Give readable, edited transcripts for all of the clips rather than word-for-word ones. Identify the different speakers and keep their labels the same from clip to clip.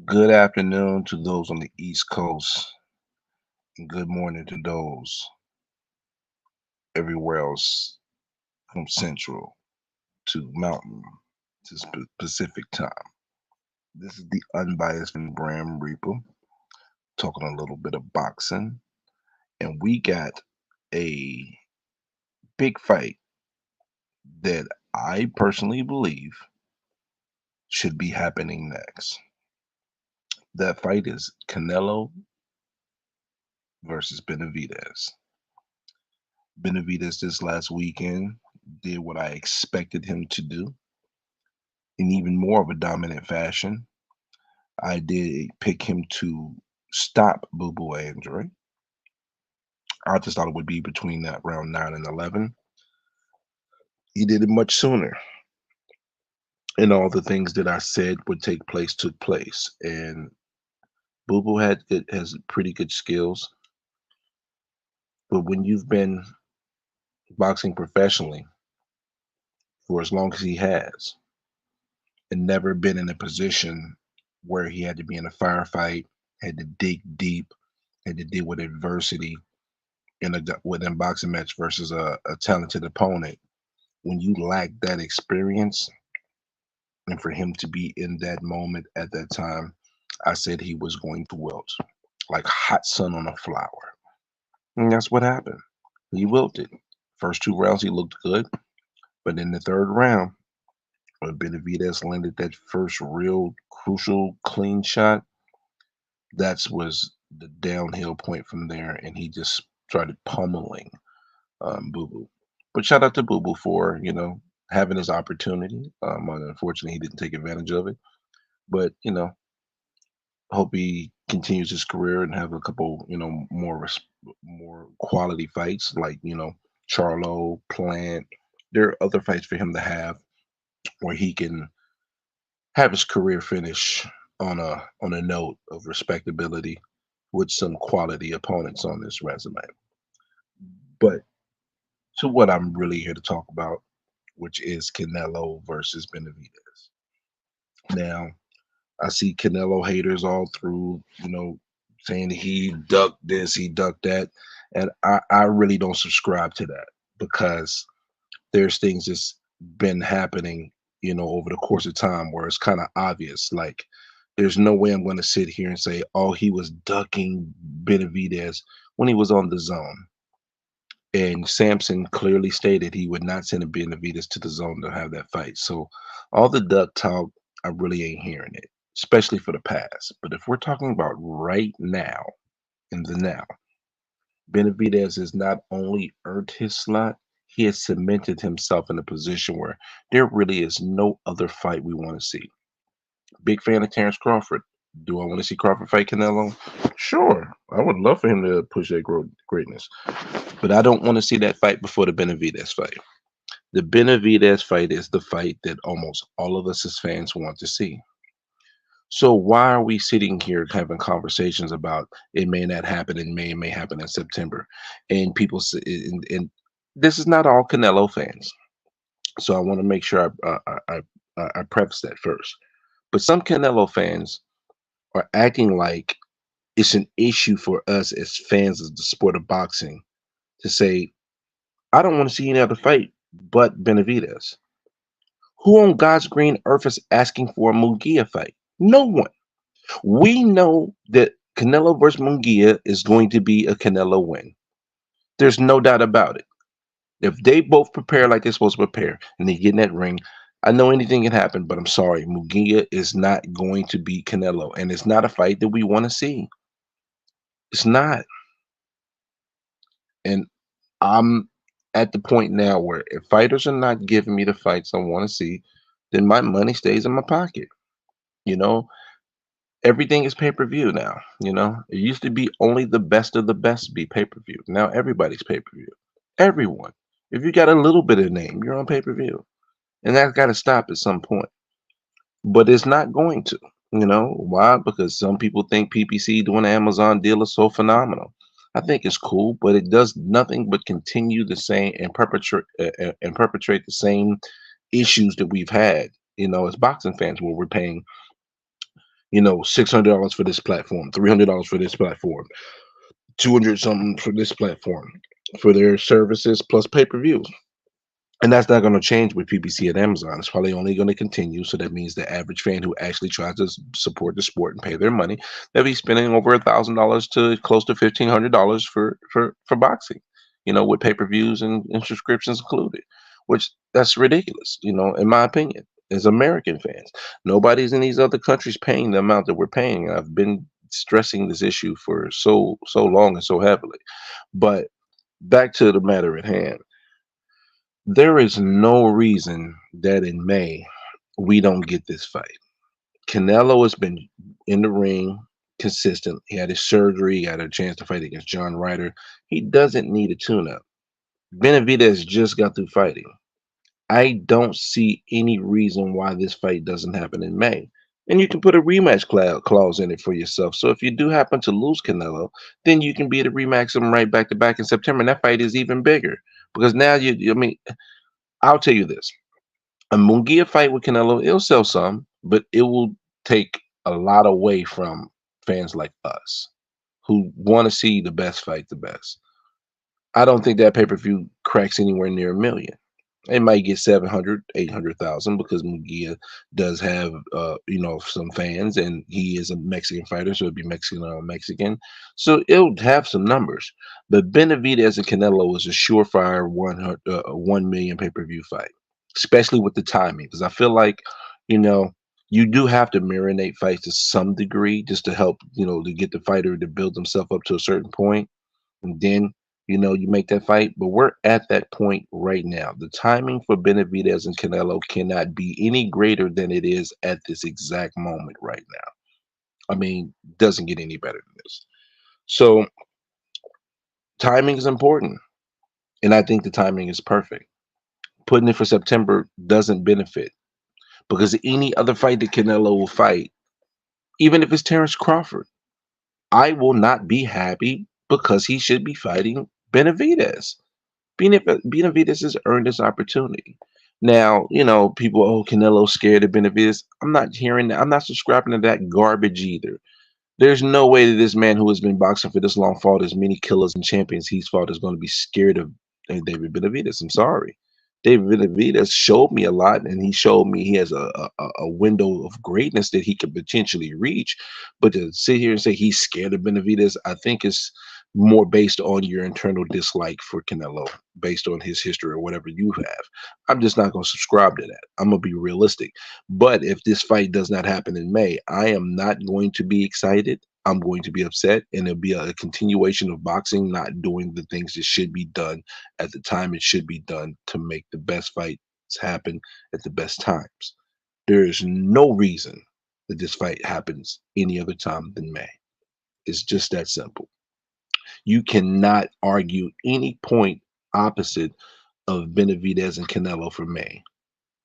Speaker 1: Good afternoon to those on the East Coast, and good morning to those everywhere else from Central to Mountain to Pacific time. This is the unbiased and Bram Reaper talking a little bit of boxing, and we got a big fight that I personally believe should be happening next. That fight is Canelo versus Benevidez. Benevidez this last weekend did what I expected him to do in even more of a dominant fashion. I did pick him to stop Boo Boo Andre. I just thought it would be between that round 9 and 11. He did it much sooner, and all the things that I said would take place took place. And Boo Boo has pretty good skills, but when you've been boxing professionally for as long as he has, and never been in a position where he had to be in a firefight, had to dig deep, had to deal with adversity within boxing match versus a talented opponent. When you lack that experience, and for him to be in that moment at that time, I said he was going to wilt like hot sun on a flower, and that's what happened. He wilted. First two rounds he looked good, but in the third round, when Benavidez landed that first real crucial clean shot, that was the downhill point from there, and he just started pummeling Boo Boo. But shout out to Boo Boo for having his opportunity. Unfortunately, he didn't take advantage of it. But hope he continues his career and have a couple more quality fights like Charlo, Plant. There are other fights for him to have where he can have his career finish on a note of respectability with some quality opponents on this resume. But to what I'm really here to talk about, which is Canelo versus Benavidez. Now, I see Canelo haters all through, saying he ducked this, he ducked that. And I really don't subscribe to that because there's things that's been happening, over the course of time where it's kind of obvious. Like, there's no way I'm going to sit here and say, oh, he was ducking Benavidez when he was on the zone. And Sampson clearly stated he would not send a Benavidez to the zone to have that fight. So all the duck talk, I really ain't hearing it, especially for the past. But if we're talking about right now, in the now, Benavidez has not only earned his slot, he has cemented himself in a position where there really is no other fight we want to see. Big fan of Terrence Crawford. Do I want to see Crawford fight Canelo? Sure. I would love for him to push that greatness. But I don't want to see that fight before the Benavidez fight. The Benavidez fight is the fight that almost all of us as fans want to see. So why are we sitting here having conversations about it may not happen in May, it may happen in September, and people say, and this is not all Canelo fans. So I want to make sure I preface that first. But some Canelo fans are acting like it's an issue for us as fans of the sport of boxing to say, I don't want to see any other fight but Benavidez. Who on God's green earth is asking for a Munguia fight? No one. We know that Canelo versus Munguia is going to be a Canelo win. There's no doubt about it. If they both prepare like they're supposed to prepare and they get in that ring, I know anything can happen, but I'm sorry. Munguia is not going to beat Canelo, and it's not a fight that we want to see. It's not. And I'm at the point now where if fighters are not giving me the fights I want to see, then my money stays in my pocket. You know, everything is pay-per-view now. It used to be only the best of the best be pay-per-view. Now everybody's pay-per-view. Everyone. If you got a little bit of name, you're on pay-per-view. And that's got to stop at some point. But it's not going to. Why? Because some people think PPC doing an Amazon deal is so phenomenal. I think it's cool, but it does nothing but continue the same and perpetrate the same issues that we've had. As boxing fans, where we're paying $600 for this platform, $300 for this platform, 200 something for this platform for their services plus pay-per-views. And that's not going to change with PPC at Amazon. It's probably only going to continue. So that means the average fan who actually tries to support the sport and pay their money, they'll be spending over $1,000 to close to $1,500 for boxing, with pay-per-views and subscriptions included, which that's ridiculous, in my opinion. As American fans, nobody's in these other countries paying the amount that we're paying. I've been stressing this issue for so long and so heavily. But back to the matter at hand, there is no reason that in May we don't get this fight. Canelo has been in the ring consistent. He had his surgery, he had a chance to fight against John Ryder. He doesn't need a tune up. Benavidez just got through fighting. I don't see any reason why this fight doesn't happen in May. And you can put a rematch clause in it for yourself. So if you do happen to lose Canelo, then you can be able to rematch him right back to back in September. And that fight is even bigger because now I mean, I'll tell you this: a Munguia fight with Canelo, it'll sell some, but it will take a lot away from fans like us who want to see the best fight the best. I don't think that pay-per-view cracks anywhere near 1 million. It might get 700, 800,000 because Munguia does have, some fans and he is a Mexican fighter, so it'd be Mexican on Mexican. So it'll have some numbers. But Benavidez and Canelo is a surefire 1 million pay-per-view fight, especially with the timing. Because I feel like, you know, you do have to marinate fights to some degree just to help, to get the fighter to build himself up to a certain point, and then you make that fight. But we're at that point right now. The timing for Benavidez and Canelo cannot be any greater than it is at this exact moment right now. I mean, doesn't get any better than this. So timing is important, and I think the timing is perfect. Putting it for September doesn't benefit because any other fight that Canelo will fight, even if it's Terrence Crawford, I will not be happy because he should be fighting Benavidez. Benavidez has earned this opportunity. Now, people, oh, Canelo's scared of Benavidez. I'm not hearing that. I'm not subscribing to that garbage either. There's no way that this man who has been boxing for this long, fought as many killers and champions he's fought, is going to be scared of David Benavidez. I'm sorry. David Benavidez showed me a lot, and he showed me he has a window of greatness that he could potentially reach. But to sit here and say he's scared of Benavidez, I think is more based on your internal dislike for Canelo, based on his history or whatever you have. I'm just not going to subscribe to that. I'm going to be realistic. But if this fight does not happen in May, I am not going to be excited. I'm going to be upset, and it'll be a continuation of boxing not doing the things that should be done at the time it should be done to make the best fights happen at the best times. There is no reason that this fight happens any other time than May. It's just that simple. You cannot argue any point opposite of Benavidez and Canelo for May.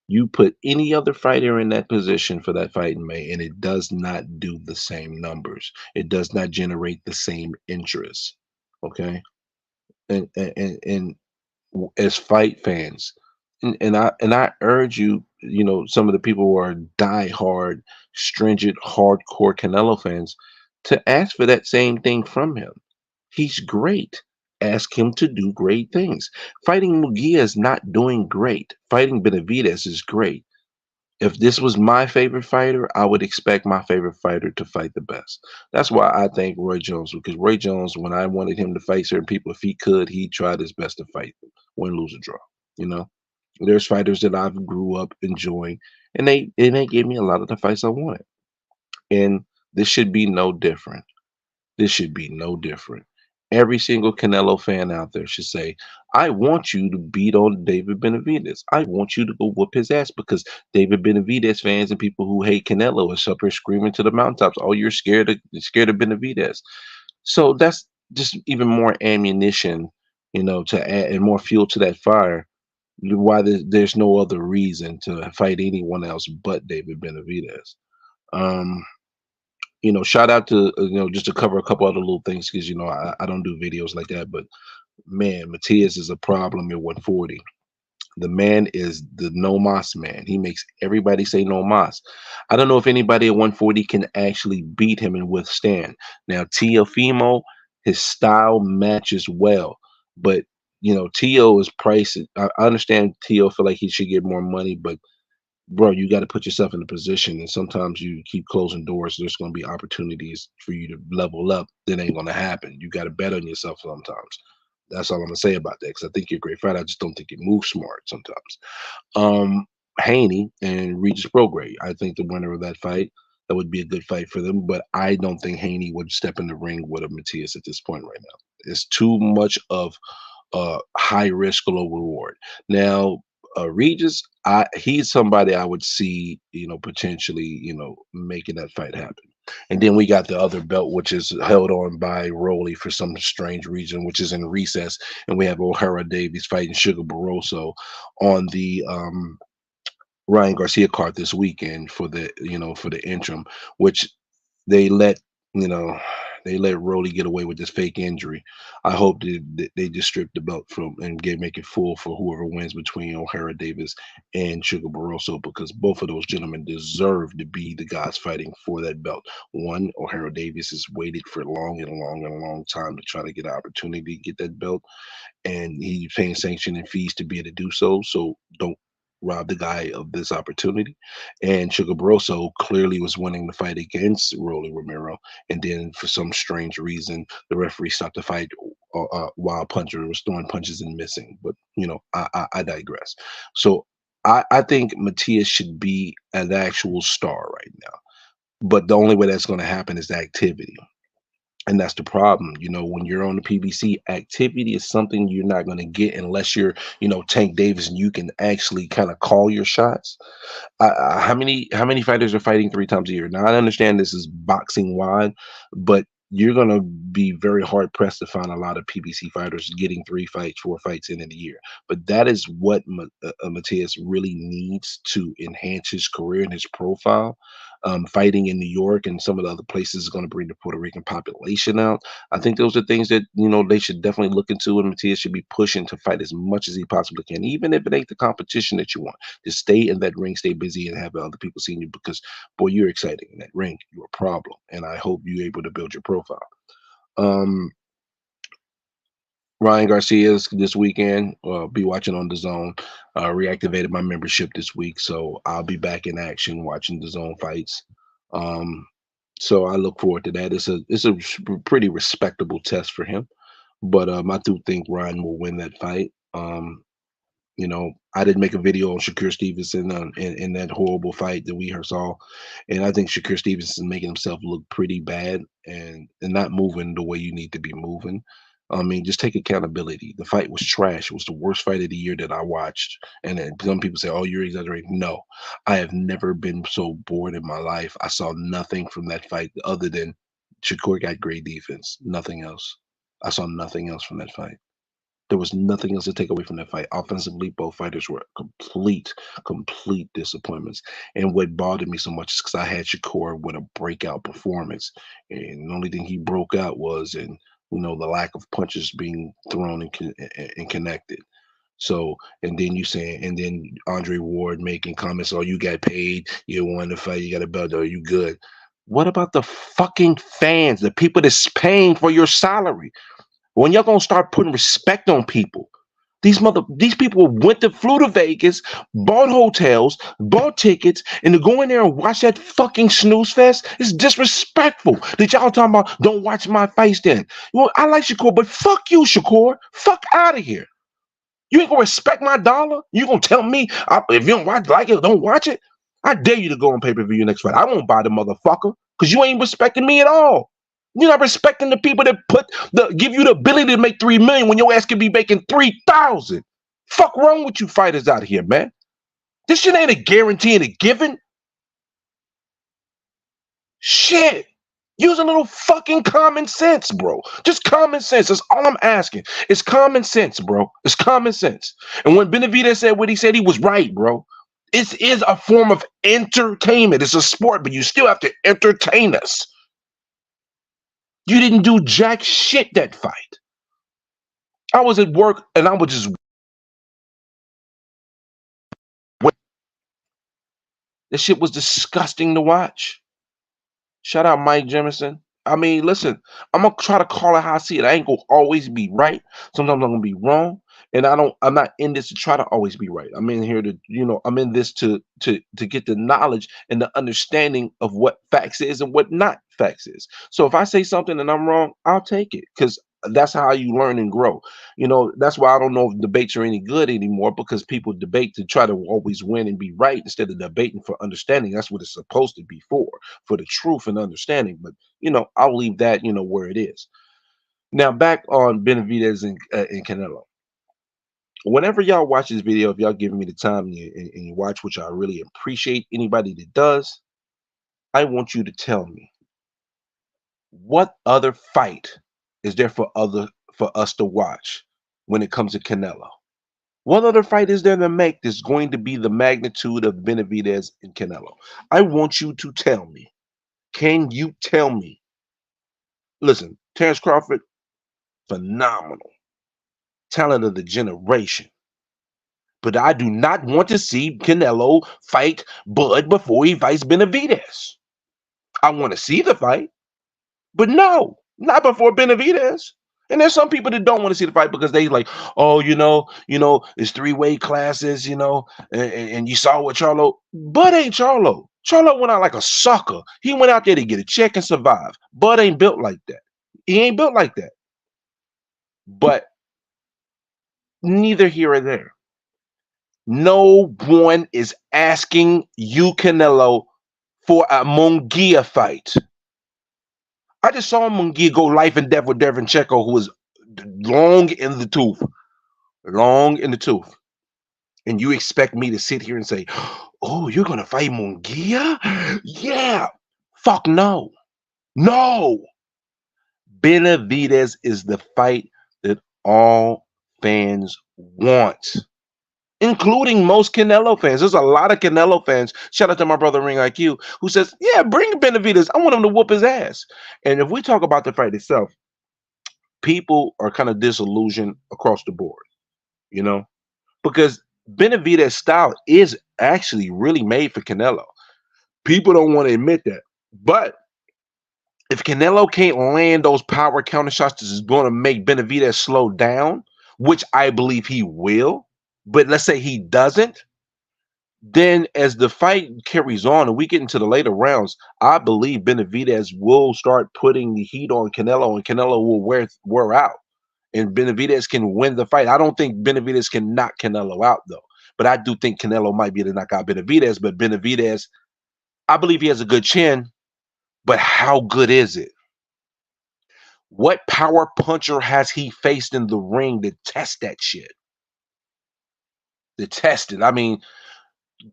Speaker 1: You put any other fighter in that position for that fight in May, and it does not do the same numbers. It does not generate the same interest. Okay, and as fight fans, and I urge you, some of the people who are diehard, stringent, hardcore Canelo fans, to ask for that same thing from him. He's great. Ask him to do great things. Fighting Mugia is not doing great. Fighting Benavidez is great. If this was my favorite fighter, I would expect my favorite fighter to fight the best. That's why I thank Roy Jones, because Roy Jones, when I wanted him to fight certain people, if he could, he tried his best to fight them, win, lose, or draw. You know, there's fighters that I've grew up enjoying, and they gave me a lot of the fights I wanted, and this should be no different. This should be no different. Every single Canelo fan out there should say, I want you to beat on David Benavidez. I want you to go whoop his ass because David Benavidez fans and people who hate Canelo is up here screaming to the mountaintops, oh, you're scared of Benavidez. So that's just even more ammunition, to add and more fuel to that fire. Why there's no other reason to fight anyone else but David Benavidez. Um, shout out to just to cover a couple other little things because I don't do videos like that, but man, Matias is a problem at 140. The man is the no mas man. He makes everybody say no mas. I don't know if anybody at 140 can actually beat him and withstand. Now, Tiafimo, his style matches well, but Tio is priced. I understand Tio feel like he should get more money, but bro, you got to put yourself in a position, and sometimes you keep closing doors. There's going to be opportunities for you to level up. That ain't going to happen. You got to bet on yourself sometimes. That's all I'm gonna say about that. Because I think you're a great fighter. I just don't think you move smart sometimes. Um, Haney and Regis Prograis. I think the winner of that fight, that would be a good fight for them. But I don't think Haney would step in the ring with a Matias at this point right now. It's too much of high risk, low reward. Now, Regis, he's somebody I would see, potentially, making that fight happen. And then we got the other belt, which is held on by Rolly for some strange reason, which is in recess. And we have O'Hara Davies fighting Sugar Barroso on the Ryan Garcia card this weekend for the interim, which they let you know they let Rolly get away with this fake injury. I hope they just strip the belt from and make it full for whoever wins between O'Hara Davis and Sugar Barroso, because both of those gentlemen deserve to be the guys fighting for that belt. One, O'Hara Davis has waited for a long and long and long time to try to get an opportunity to get that belt, and he's paying sanction and fees to be able to do so. So don't rob the guy of this opportunity. And Sugar Barroso clearly was winning the fight against Rolly Romero, and then for some strange reason, the referee stopped the fight while Puncher was throwing punches and missing. But I digress. So I think Matias should be an actual star right now. But the only way that's going to happen is the activity. And that's the problem. When you're on the PBC, activity is something you're not going to get unless you're, Tank Davis, and you can actually kind of call your shots. How many fighters are fighting 3 times a year? Now I understand this is boxing wide, but you're gonna be very hard pressed to find a lot of PBC fighters getting 3 fights, 4 fights in a year. But that is what Matias really needs to enhance his career and his profile. Fighting in New York and some of the other places is going to bring the Puerto Rican population out. I think those are things that they should definitely look into, and Matias should be pushing to fight as much as he possibly can, even if it ain't the competition that you want. Just stay in that ring, stay busy, and have other people seeing you, because, boy, you're exciting in that ring. You're a problem, and I hope you're able to build your profile. Um, Ryan Garcia's this weekend. Be watching on the Zone. Reactivated my membership this week, so I'll be back in action watching the Zone fights. Um, so I look forward to that. It's a pretty respectable test for him, but I do think Ryan will win that fight. I didn't make a video on Shakur Stevenson in that horrible fight that we saw, and I think Shakur Stevenson is making himself look pretty bad and not moving the way you need to be moving. I mean, just take accountability. The fight was trash. It was the worst fight of the year that I watched. And then some people say, "Oh, you're exaggerating." No, I have never been so bored in my life. I saw nothing from that fight other than Shakur got great defense. Nothing else. I saw nothing else from that fight. There was nothing else to take away from that fight. Offensively, both fighters were complete disappointments. And what bothered me so much is because I had Shakur with a breakout performance, and the only thing he broke out was in the lack of punches being thrown and connected. So, and then Andre Ward making comments, "Oh, you got paid, you won the fight, you got a belt, are you good?" What about the fucking fans, the people that's paying for your salary? When y'all gonna start putting respect on people? These people flew to Vegas, bought hotels, bought tickets, and to go in there and watch that fucking snooze fest is disrespectful. That y'all talking about don't watch my fights then. Well, I like Shakur, but fuck you, Shakur. Fuck out of here. You ain't gonna respect my dollar? You gonna tell me if you don't like it, don't watch it? I dare you to go on pay-per-view next fight. I won't buy the motherfucker because you ain't respecting me at all. You're not respecting the people that give you the ability to make 3 million when your ass can be making 3,000. Fuck wrong with you fighters out here, man? This shit ain't a guarantee and a given. Shit. Use a little fucking common sense, bro. Just common sense. That's all I'm asking. It's common sense, bro. It's common sense. And when Benevidez said what he said, he was right, bro. It is a form of entertainment. It's a sport, but you still have to entertain us. You didn't do jack shit that fight. I was at work and I was just This shit was disgusting to watch. Shout out Mike Jemison. I mean, listen, I'm gonna try to call it how I see it. I ain't gonna always be right. Sometimes I'm gonna be wrong. And I'm not in this to try to always be right. I'm in here to, I'm in this to get the knowledge and the understanding of what facts is and what not facts is. So if I say something and I'm wrong, I'll take it because that's how you learn and grow. That's why I don't know if debates are any good anymore because people debate to try to always win and be right instead of debating for understanding. That's what it's supposed to be for the truth and understanding. But I'll leave that where it is. Now back on Benevidez and Canelo. Whenever y'all watch this video, if y'all giving me the time and you watch, which I really appreciate, anybody that does, I want you to tell me what other fight is there for us to watch when it comes to Canelo. What other fight is there to make that's going to be the magnitude of Benavidez and Canelo? I want you to tell me. Can you tell me? Listen, Terrence Crawford, phenomenal. Talent of the generation. But I do not want to see Canelo fight Bud before he fights Benavidez. I want to see the fight, but no, not before Benavidez. And there's some people that don't want to see the fight because they like, oh, it's three weight classes, and you saw what Charlo. Bud ain't Charlo. Charlo went out like a sucker. He went out there to get a check and survive. Bud ain't built like that. He ain't built like that. But neither here or there. No one is asking you, Canelo, for a Munguia fight. I just saw Munguia go life and death with Devin Checo, who was long in the tooth. Long in the tooth. And you expect me to sit here and say, oh, you're going to fight Munguia? Yeah. Fuck no. No. Benavidez is the fight that all fans want, including most Canelo fans. There's a lot of Canelo fans. Shout out to my brother Ring IQ, who says, yeah, bring Benavidez. I want him to whoop his ass. And if we talk about the fight itself, people are kind of disillusioned across the board, because Benavidez style is actually really made for Canelo. People don't want to admit that. But if Canelo can't land those power counter shots that is going to make Benavidez slow down, which I believe he will, but let's say he doesn't, then as the fight carries on and we get into the later rounds, I believe Benavidez will start putting the heat on Canelo and Canelo will wear out. And Benavidez can win the fight. I don't think Benavidez can knock Canelo out, though. But I do think Canelo might be able to knock out Benavidez. But Benavidez, I believe he has a good chin. But how good is it? What power puncher has he faced in the ring to test that shit? To test it. I mean,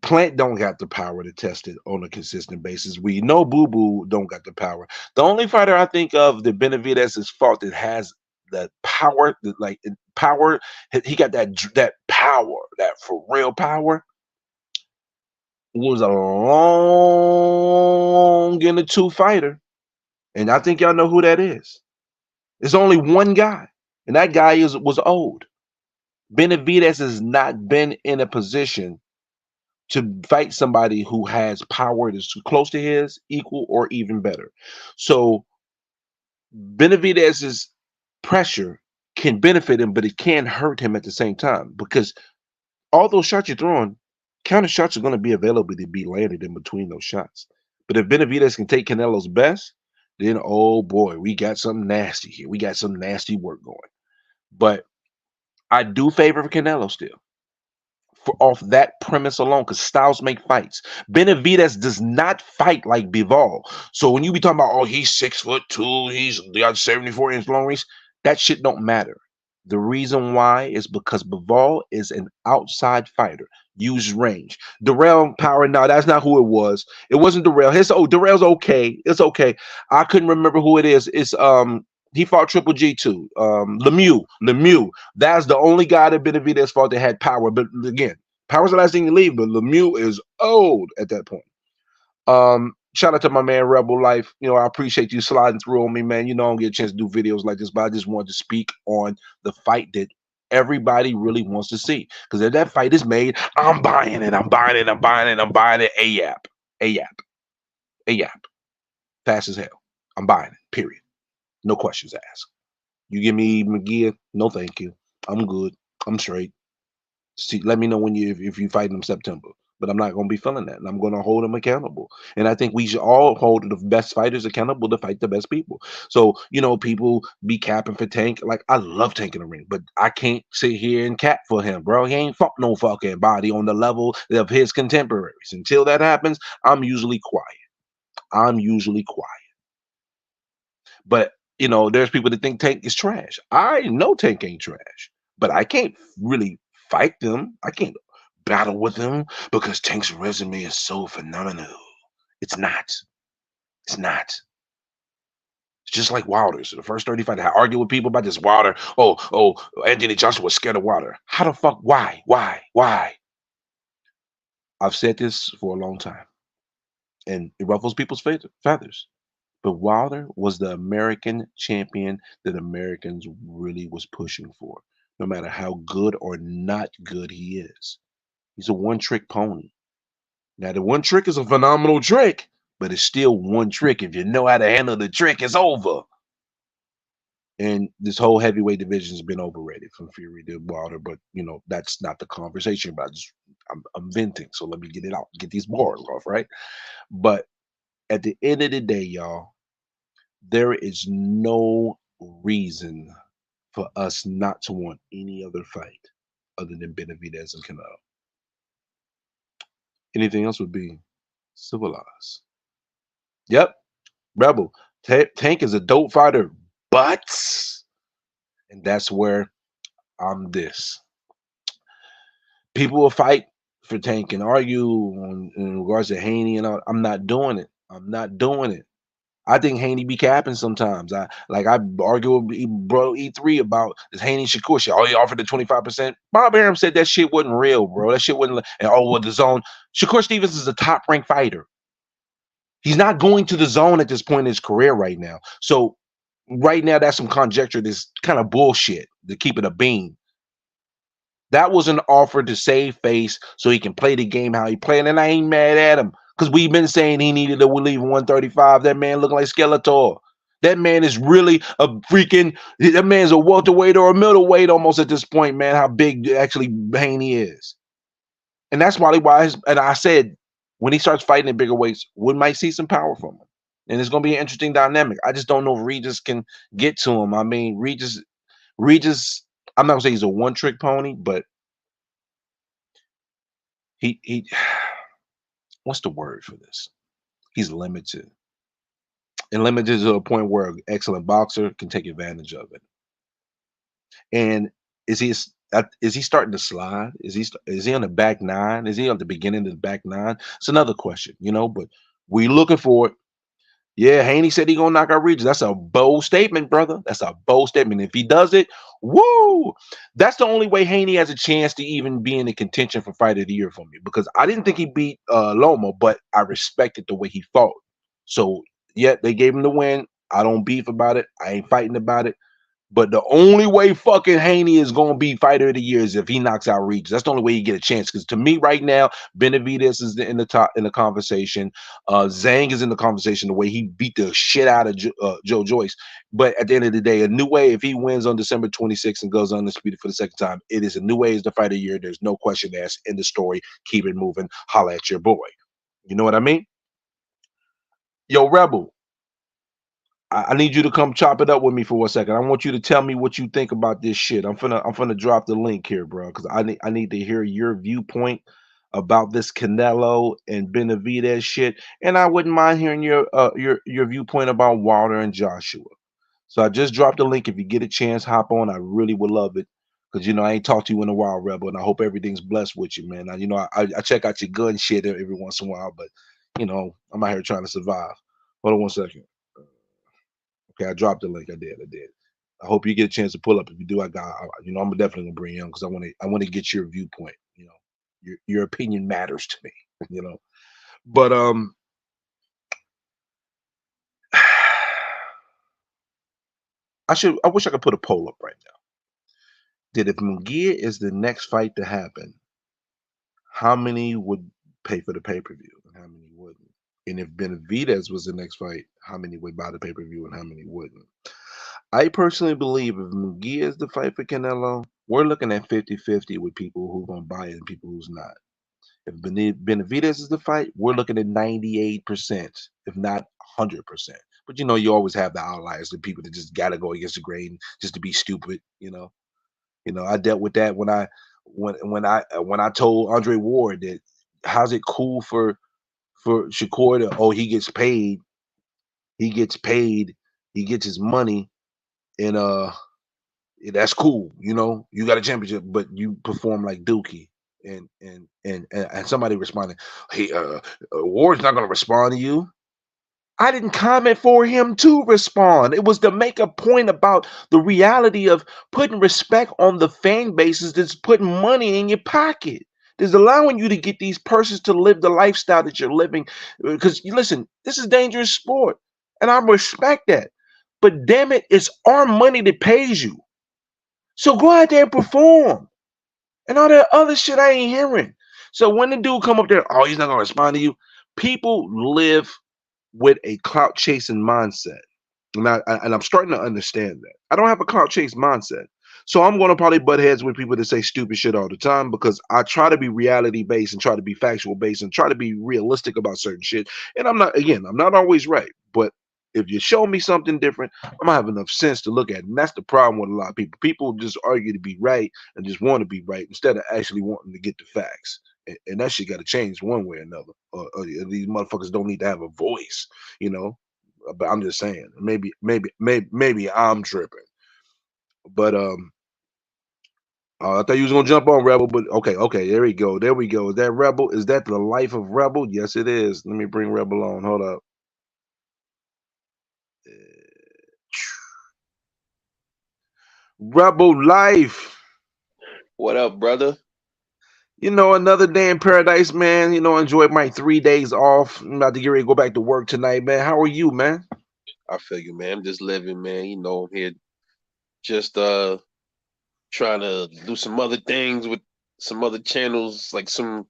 Speaker 1: Plant don't got the power to test it on a consistent basis. We know Boo Boo don't got the power. The only fighter I think of that Benavidez is fault that has that power, power, he got that power, that for real power, was a long in the two fighter. And I think y'all know who that is. There's only one guy, and that guy was old. Benavidez has not been in a position to fight somebody who has power that's close to his, equal, or even better. So Benavidez's pressure can benefit him, but it can hurt him at the same time because all those shots you're throwing, counter shots are going to be available to be landed in between those shots. But if Benavidez can take Canelo's best, then oh boy, we got something nasty here. We got some nasty work going. But I do favor Canelo still. Off that premise alone, because styles make fights. Benavidez does not fight like Bivol. So when you be talking about, oh, he's 6'2", he's got 74-inch long reach, that shit don't matter. The reason why is because Bivol is an outside fighter. Use range. Darrell Power, no, that's not who it was. It wasn't Darrell. Darrell's okay. It's okay. I couldn't remember who it is. It's he fought Triple G too. Lemieux. That's the only guy that Benavidez fought that had power. But again, power's the last thing you leave. But Lemieux is old at that point. Shout out to my man Rebel Life. I appreciate you sliding through on me, man. I don't get a chance to do videos like this, but I just wanted to speak on the fight that everybody really wants to see. Because if that fight is made, I'm buying it. I'm buying it. I'm buying it. I'm buying it ASAP. A-yap, A-yap, fast as hell. I'm buying it, period. No questions asked. You give me McGee, no thank you. I'm good. I'm straight. See, let me know when if you fight in September. But I'm not going to be feeling that, and I'm going to hold them accountable. And I think we should all hold the best fighters accountable to fight the best people. So people be capping for Tank. Like I love Tank in the ring, but I can't sit here and cap for him, bro. He ain't fuck no fucking body on the level of his contemporaries. Until that happens, I'm usually quiet. I'm usually quiet. But there's people that think Tank is trash. I know Tank ain't trash, but I can't really fight them. I can't battle with them because Tank's resume is so phenomenal. It's not. It's not. It's just like Wilder's. The first 35, I argue with people about this Wilder. Oh, Anthony Joshua was scared of Wilder. How the fuck? Why? Why? I've said this for a long time, and it ruffles people's feathers. But Wilder was the American champion that Americans really was pushing for, no matter how good or not good he is. He's a one-trick pony. Now, the one trick is a phenomenal trick, but it's still one trick. If you know how to handle the trick, it's over. And this whole heavyweight division has been overrated from Fury to Wilder, but that's not the conversation. But I'm venting, so let me get it out, get these bars off, right? But at the end of the day, y'all, there is no reason for us not to want any other fight other than Benevidez and Canelo. Anything else would be civilized. Yep, Rebel. Tank is a dope fighter, but, and that's where I'm this. People will fight for Tank and argue in regards to Haney and all. I'm not doing it. I'm not doing it. I think Haney be capping sometimes. I argue with bro E3 about this Haney Shakur shit. Oh, he offered the 25%. Bob Arum said that shit wasn't real, bro. That shit wasn't. And well, the zone. Shakur Stevens is a top ranked fighter. He's not going to the zone at this point in his career right now. So right now, that's some conjecture. This kind of bullshit to keep it a bean. That was an offer to save face so he can play the game how he played, and I ain't mad at him because we've been saying he needed to leave 135. That man looking like Skeletor. That man is really a freaking. That man's a welterweight or a middleweight almost at this point, man. How big actually Haney is, and that's why. And I said when he starts fighting at bigger weights, we might see some power from him, and it's going to be an interesting dynamic. I just don't know if Regis can get to him. I mean, Regis. I'm not gonna say he's a one-trick pony, but he what's the word for this? He's limited. And limited to a point where an excellent boxer can take advantage of it. And is he starting to slide? Is he on the back nine? Is he on the beginning of the back nine? It's another question, but we looking for it. Yeah, Haney said he gonna knock out Regis. That's a bold statement, brother. That's a bold statement. If he does it, woo! That's the only way Haney has a chance to even be in the contention for Fight of the Year for me. Because I didn't think he beat Loma, but I respected the way he fought. So yeah, they gave him the win. I don't beef about it. I ain't fighting about it. But the only way fucking Haney is gonna be fighter of the year is if he knocks out Regis. That's the only way you get a chance. Because to me, right now, Benavidez is in the top in the conversation. Zhang is in the conversation. The way he beat the shit out of Joe Joyce. But at the end of the day, a new way. If he wins on December 26th and goes undisputed for the second time, it is a new way as the fight of the year. There's no question that's in the story. Keep it moving. Holla at your boy. You know what I mean? Yo, Rebel. I need you to come chop it up with me for a second. I want you to tell me what you think about this shit. I'm finna drop the link here, bro, because I need to hear your viewpoint about this Canelo and Benavidez shit, and I wouldn't mind hearing your viewpoint about Wilder and Joshua. So I just dropped the link. If you get a chance, hop on. I really would love it because I ain't talked to you in a while, Rebel, and I hope everything's blessed with you, man. Now, I check out your gun shit every once in a while, but I'm out here trying to survive. Hold on one second. Okay, I dropped the link. I did. I did. I hope you get a chance to pull up. If you do, I'm definitely gonna bring you on because I want to get your viewpoint. Your opinion matters to me. You know, but I wish I could put a poll up right now. That if Munguia is the next fight to happen, how many would pay for the pay per view and how many wouldn't? And if Benevidez was the next fight, how many would buy the pay per view and how many wouldn't? I personally believe if McGee is the fight for Canelo, we're looking at 50-50 with people who are going to buy it and people who's not. If Benavidez is the fight, we're looking at 98%, if not 100%. But you always have the outliers, the people that just gotta go against the grain just to be stupid. I dealt with that when I told Andre Ward that how's it cool for Shakur to he gets paid, he gets his money, and that's cool. You got a championship, but you perform like Dookie. And somebody responded, hey, Ward's not gonna respond to you. I didn't comment for him to respond. It was to make a point about the reality of putting respect on the fan bases that's putting money in your pocket. That's allowing you to get these persons to live the lifestyle that you're living. Because listen, this is dangerous sport. And I respect that. But damn it, it's our money that pays you. So go out there and perform. And all that other shit I ain't hearing. So when the dude come up there, oh, he's not gonna respond to you. People live with a clout chasing mindset. And I'm starting to understand that. I don't have a clout chase mindset. So I'm going to probably butt heads with people that say stupid shit all the time because I try to be reality based and try to be factual based and try to be realistic about certain shit. And I'm not always right. But if you show me something different, I'm gonna have enough sense to look at it. And that's the problem with a lot of people. People just argue to be right and just want to be right instead of actually wanting to get the facts. And that shit got to change one way or another. Or these motherfuckers don't need to have a voice, you know. But I'm just saying, maybe I'm tripping. But I thought you was gonna jump on Rebel, but okay, there we go. Is that Rebel? Is that the life of Rebel? Yes, it is. Let me bring Rebel on. Hold up. Rebel life.
Speaker 2: What up, brother?
Speaker 1: Another day in paradise, man. Enjoyed my 3 days off. I'm about to get ready to go back to work tonight, man. How are you, man?
Speaker 2: I feel you, man. I'm just living, man. I'm here just trying to do some other things with some other channels, like some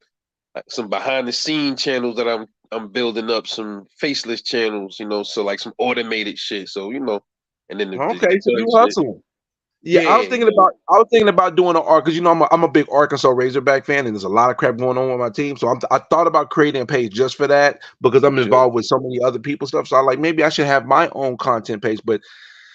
Speaker 2: behind the scene channels that I'm building up, some faceless channels, so like some automated shit. So, and then the
Speaker 1: Okay, so
Speaker 2: good
Speaker 1: you
Speaker 2: shit.
Speaker 1: hustling. Yeah, I was
Speaker 2: Yeah,
Speaker 1: thinking about doing an arc because I'm a big Arkansas Razorback fan and there's a lot of crap going on with my team. So I thought about creating a page just for that because I'm
Speaker 2: yeah.
Speaker 1: involved with so many other people stuff. So I like maybe I should have my own content page, but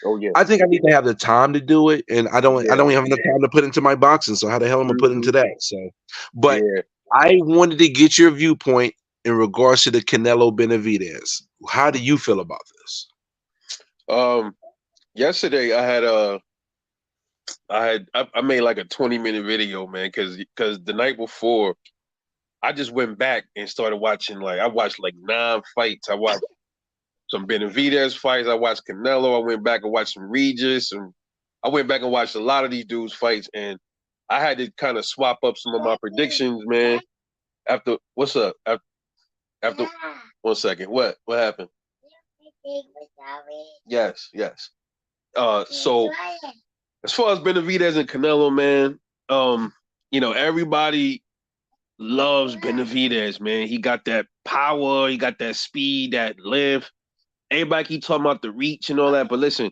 Speaker 2: Oh yeah.
Speaker 1: I think I need to have the time to do it, and I
Speaker 2: Yeah.
Speaker 1: don't have enough time to put into my boxing. So how the hell am I put
Speaker 2: Hmm.
Speaker 1: into that? So, but
Speaker 2: Yeah.
Speaker 1: I wanted to get your viewpoint in regards to the Canelo Benavidez. How do you feel about this?
Speaker 2: Um Yesterday I made like a 20-minute video, man, because the night before I just went back and started watching. Like I watched like 9 fights. I watched some Benevidez fights. I watched Canelo. I went back and watched some Regis, and I went back and watched a lot of these dudes' fights. And I had to kind of swap up some of my predictions, man. After what's up? After 1 second, what happened? Yes, yes. So as far as Benavidez and Canelo, man, everybody loves Benavidez, man. He got that power, he got that speed, that lift. Everybody keep talking about the reach and all that, but listen,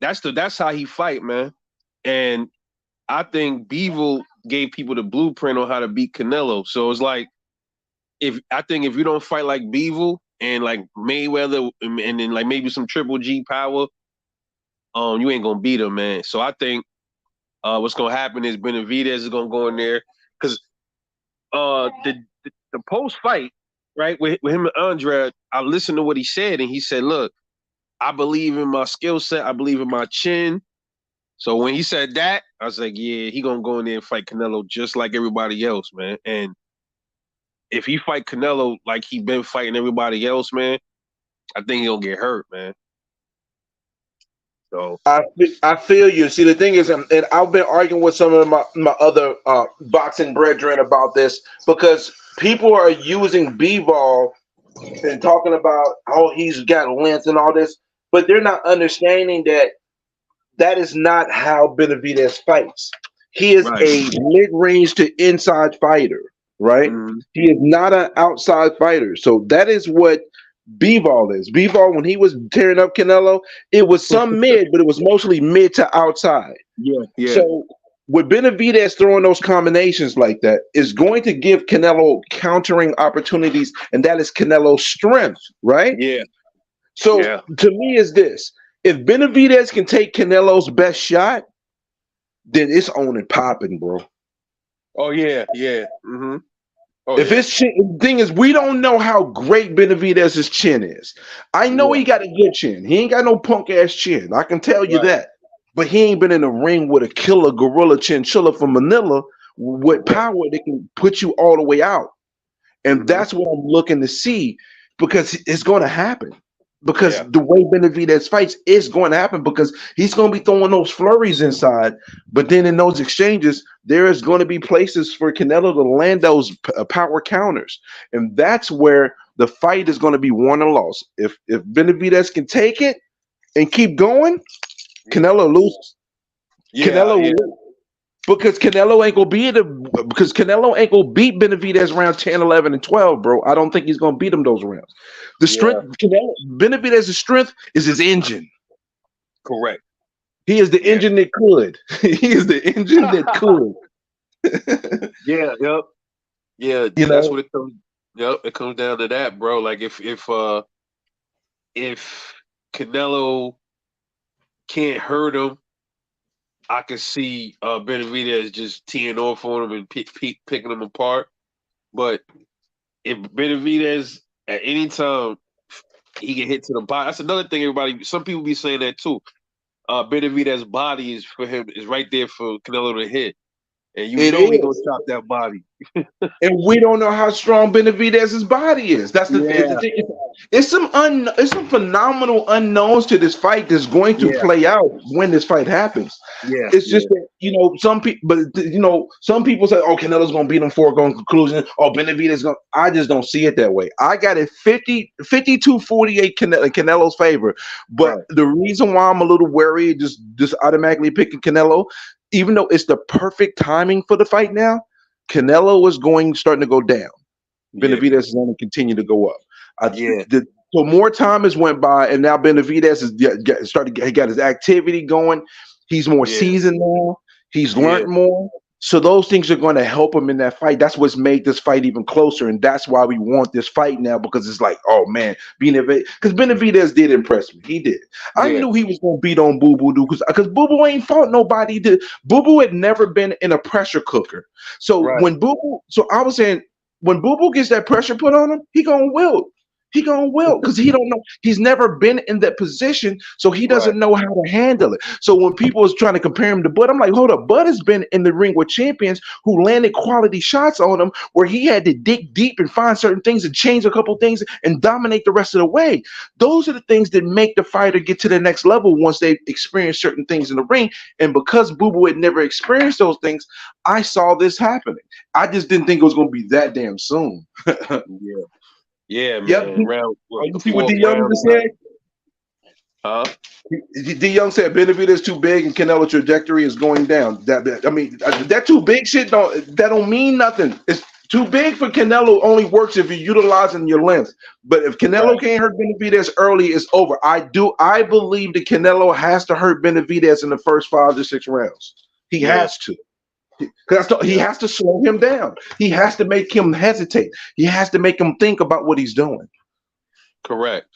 Speaker 2: that's how he fight, man. And I think Bevel gave people the blueprint on how to beat Canelo. So it's like if you don't fight like Bevel and like Mayweather and then like maybe some Triple G power, you ain't gonna beat him, man. So I think what's gonna happen is Benavidez is gonna go in there because the post fight, right, with him and Andre, I listened to what he said, and he said, "Look, I believe in my skill set. I believe in my chin." So when he said that, I was like, "Yeah, he gonna go in there and fight Canelo just like everybody else, man." And if he fight Canelo like he been fighting everybody else, man, I think he'll get hurt, man. So
Speaker 1: I feel you. See, the thing is, and I've been arguing with some of my other boxing brethren about this because people are using B-ball and talking about oh he's got length and all this, but they're not understanding that that is not how Benavidez fights. He is
Speaker 2: right,
Speaker 1: a mid-range to inside fighter.
Speaker 3: right?
Speaker 2: Mm-hmm.
Speaker 3: He is not an outside fighter. So that is what Bivol is. Bivol, when he was tearing up Canelo, it was some mid, but it was mostly mid to outside.
Speaker 2: Yeah, yeah,
Speaker 3: So with Benavidez throwing those combinations like that is going to give Canelo countering opportunities, and that is Canelo's strength, right?
Speaker 2: yeah,
Speaker 3: So
Speaker 2: yeah.
Speaker 3: to me, is this: if Benavidez can take Canelo's best shot, then it's on and popping, bro.
Speaker 2: Oh yeah, yeah. Mm-hmm. Oh
Speaker 3: If
Speaker 2: yeah,
Speaker 3: his chin, the thing is, we don't know how great Benavidez's chin is. I know
Speaker 2: yeah.
Speaker 3: he got a good chin. He ain't got no punk ass chin. I can tell you
Speaker 2: Right.
Speaker 3: that. But he ain't been in the ring with a killer gorilla chinchilla from Manila with
Speaker 2: Correct.
Speaker 3: power that can put you all the way out. And
Speaker 2: Mm-hmm.
Speaker 3: that's what I'm looking to see because it's going to happen. Because
Speaker 2: Yeah,
Speaker 3: the way Benavidez fights is going to happen because he's going to be throwing those flurries inside. But then in those exchanges, there is going to be places for Canelo to land those power counters. And that's where the fight is going to be won or lost. If Benavidez can take it and keep going,
Speaker 2: yeah,
Speaker 3: Canelo loses.
Speaker 2: yeah,
Speaker 3: Canelo
Speaker 2: yeah,
Speaker 3: will because Canelo ain't gonna beat Benavidez round 10, 11, and 12, bro. I don't think he's gonna beat him those rounds. The
Speaker 2: yeah.
Speaker 3: strength Benavidez's strength is his engine.
Speaker 2: Correct.
Speaker 3: He is the
Speaker 2: Yeah.
Speaker 3: engine that could. He is the engine that could.
Speaker 2: Yeah. Yep. Yeah.
Speaker 3: You
Speaker 2: That's
Speaker 3: know,
Speaker 2: what it comes. Yep. It comes down to that, bro. Like if Canelo can't hurt him, I could see Benavidez just teeing off on him and picking him apart. But if Benavidez at any time he can hit to the body, that's another thing. Some people be saying that too. Benavidez's body is for him is right there for Canelo to hit, and you
Speaker 3: it
Speaker 2: know he gonna
Speaker 3: is.
Speaker 2: chop that body.
Speaker 3: And we don't know how strong Benavidez's body is. That's the
Speaker 2: Yeah,
Speaker 3: thing. It's some phenomenal unknowns to this fight that's going to
Speaker 2: yeah,
Speaker 3: play out when this fight happens.
Speaker 2: yeah,
Speaker 3: It's just
Speaker 2: yeah.
Speaker 3: that some people, some people say, "Oh, Canelo's going to beat him for a going conclusion." Oh, Benavidez going. I just don't see it that way. I got it 52-48 Canelo's favor, but
Speaker 2: Right.
Speaker 3: the reason why I'm a little wary, just automatically picking Canelo, even though it's the perfect timing for the fight now, Canelo is starting to go down.
Speaker 2: Yeah,
Speaker 3: Benavidez is going to continue to go up.
Speaker 2: yeah,
Speaker 3: So more time has went by, and now Benavidez is started. He got his activity going. He's more
Speaker 2: yeah,
Speaker 3: seasoned now. He's
Speaker 2: yeah,
Speaker 3: learned more. So those things are going to help him in that fight. That's what's made this fight even closer, and that's why we want this fight now because it's like, oh man, Benavidez, because Benavidez did impress me. He did. I
Speaker 2: yeah.
Speaker 3: knew he was going to beat on Boo Boo because Boo Boo ain't fought nobody. Boo Boo had never been in a pressure cooker.
Speaker 2: Right.
Speaker 3: So I was saying when Boo Boo gets that pressure put on him, he gonna wilt. He gonna wilt because he don't know. He's never been in that position, so he
Speaker 2: Right.
Speaker 3: doesn't know how to handle it. So when people was trying to compare him to Bud, I'm like, hold up, Bud has been in the ring with champions who landed quality shots on him, where he had to dig deep and find certain things and change a couple things and dominate the rest of the way. Those are the things that make the fighter get to the next level once they experience certain things in the ring. And because Boo Boo had never experienced those things, I saw this happening. I just didn't think it was going to be that damn soon.
Speaker 2: Yeah, yeah,
Speaker 3: Yep.
Speaker 2: man. Round
Speaker 3: Oh,
Speaker 2: what,
Speaker 3: you
Speaker 2: the
Speaker 3: see what
Speaker 2: fourth
Speaker 3: D Young
Speaker 2: round,
Speaker 3: just
Speaker 2: like,
Speaker 3: said?
Speaker 2: huh?
Speaker 3: D Young said Benavidez is too big and Canelo trajectory is going down. That too big shit don't mean nothing. It's too big for Canelo only works if you're utilizing your length. But if Canelo
Speaker 2: Right.
Speaker 3: can't hurt Benavidez early, it's over. I believe that Canelo has to hurt Benavidez in the first 5 to 6 rounds. He
Speaker 2: Yeah,
Speaker 3: has to. Because he
Speaker 2: yeah.
Speaker 3: has to slow him down. He has to make him hesitate. He has to make him think about what he's doing.
Speaker 2: Correct.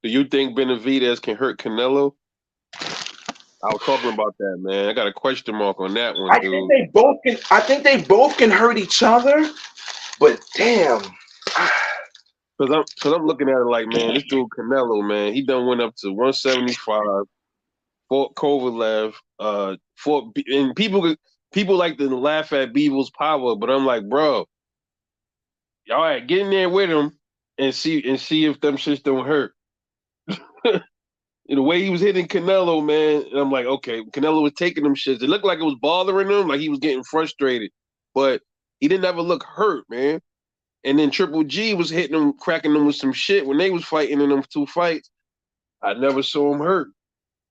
Speaker 2: Do you think Benavidez can hurt Canelo? I was talking about that, man. I got a question mark on that one,
Speaker 3: I think
Speaker 2: dude.
Speaker 3: they both can. I think they both can hurt each other. But damn,
Speaker 2: Cause I'm looking at it like, man, this dude Canelo, man, he done went up to 175, fought Kovalev, and people like to laugh at Beevil's power, but I'm like, bro, all right, get in there with him and see if them shits don't hurt. The way he was hitting Canelo, man, and I'm like, okay, Canelo was taking them shits. It looked like it was bothering him, like he was getting frustrated, but he didn't ever look hurt, man. And then Triple G was hitting him, cracking him with some shit when they was fighting in them two fights. I never saw him hurt.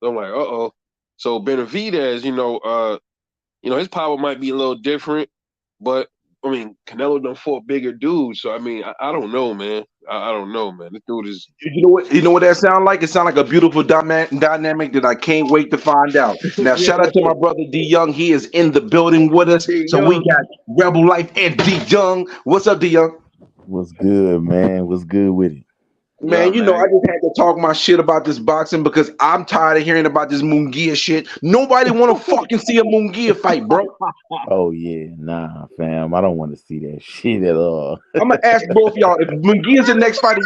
Speaker 2: So I'm like, uh-oh. So Benavidez, his power might be a little different, but I mean, Canelo done fought bigger dudes, so I mean, I don't know, man. I don't know, man. This dude is.
Speaker 3: You know what? You know what that sound like? It sound like a beautiful dynamic that I can't wait to find out. Now, shout out to my brother D Young. He is in the building with us.
Speaker 2: Hey,
Speaker 3: So we
Speaker 2: yo,
Speaker 3: got Rebel Life and D Young. What's up, D Young?
Speaker 4: What's good, man? What's good with it?
Speaker 2: yeah,
Speaker 3: Man, you know, I
Speaker 2: man.
Speaker 3: just had to talk my shit about this boxing because I'm tired of hearing about this Mungia shit. Nobody want to fucking see a Mungia fight, bro.
Speaker 4: Oh yeah, nah, fam. I don't want to see that shit at all.
Speaker 3: I'm gonna ask both y'all if Mungia's the next fight. Are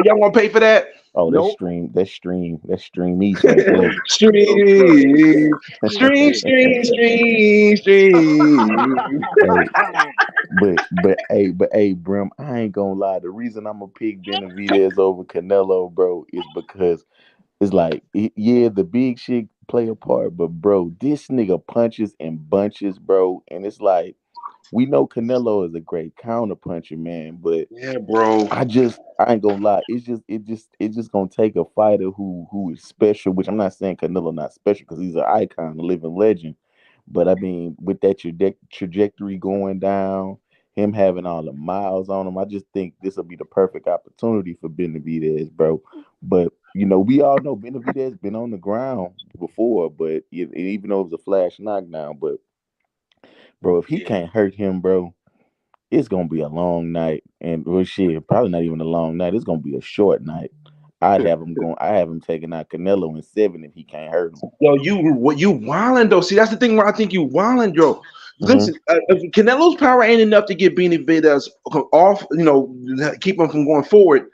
Speaker 3: y'all gonna pay for that?
Speaker 4: Oh,
Speaker 2: Nope.
Speaker 4: that's stream east right there.
Speaker 3: Stream, stream.
Speaker 4: Hey, but hey, Brim, I ain't gonna lie. The reason I'm gonna pick Benavidez over Canelo, bro, is because it's like, yeah, the big shit play a part, but bro, this nigga punches in bunches, bro, and it's like we know Canelo is a great counter puncher, man, but
Speaker 3: Yeah, bro.
Speaker 4: I ain't gonna lie. It's just gonna take a fighter who is special. Which I'm not saying Canelo not special because he's an icon, a living legend. But I mean, with that trajectory going down, him having all the miles on him, I just think this will be the perfect opportunity for Benavidez, bro. But you know, we all know Benavidez been on the ground before, but even though it was a flash knockdown, but bro, if he
Speaker 2: Yeah.
Speaker 4: can't hurt him, bro, it's gonna be a long night, and well, shit, probably not even a long night. It's gonna be a short night. I have him taking out Canelo in 7 if he can't hurt him.
Speaker 3: Yo, you wildin' though. See, that's the thing where I think you wildin', Joe.
Speaker 4: Hmm.
Speaker 3: Listen, Canelo's power ain't enough to get Benavidez off. You know, keep him from going forward.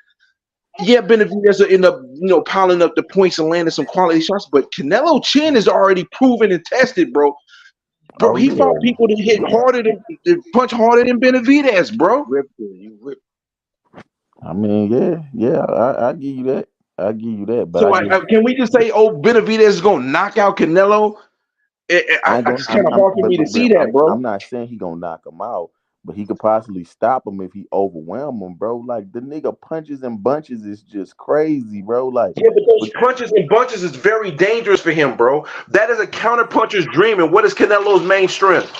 Speaker 3: Yeah, Benavidez will end up, piling up the points and landing some quality shots. But Canelo Chin is already proven and tested, bro. Bro,
Speaker 4: Oh
Speaker 3: he fought
Speaker 4: yeah,
Speaker 3: people that hit harder than punch harder than Benavidez, bro.
Speaker 2: Ripped it. You ripped.
Speaker 4: I mean, yeah, I give you that. I give you that, but
Speaker 3: So can we just say, oh, Benavidez is gonna knock out Canelo?
Speaker 4: I ain't gonna.
Speaker 3: It's kind of hard for me to
Speaker 4: But
Speaker 3: see
Speaker 4: Brim,
Speaker 3: that, bro.
Speaker 4: I'm not saying he gonna knock him out, but he could possibly stop him if he overwhelm him, bro. Like the nigga punches and bunches is just crazy, bro. Like,
Speaker 3: Yeah, but those
Speaker 4: but
Speaker 3: punches and bunches is very dangerous for him, bro. That is a counter puncher's dream. And what is Canelo's main strength?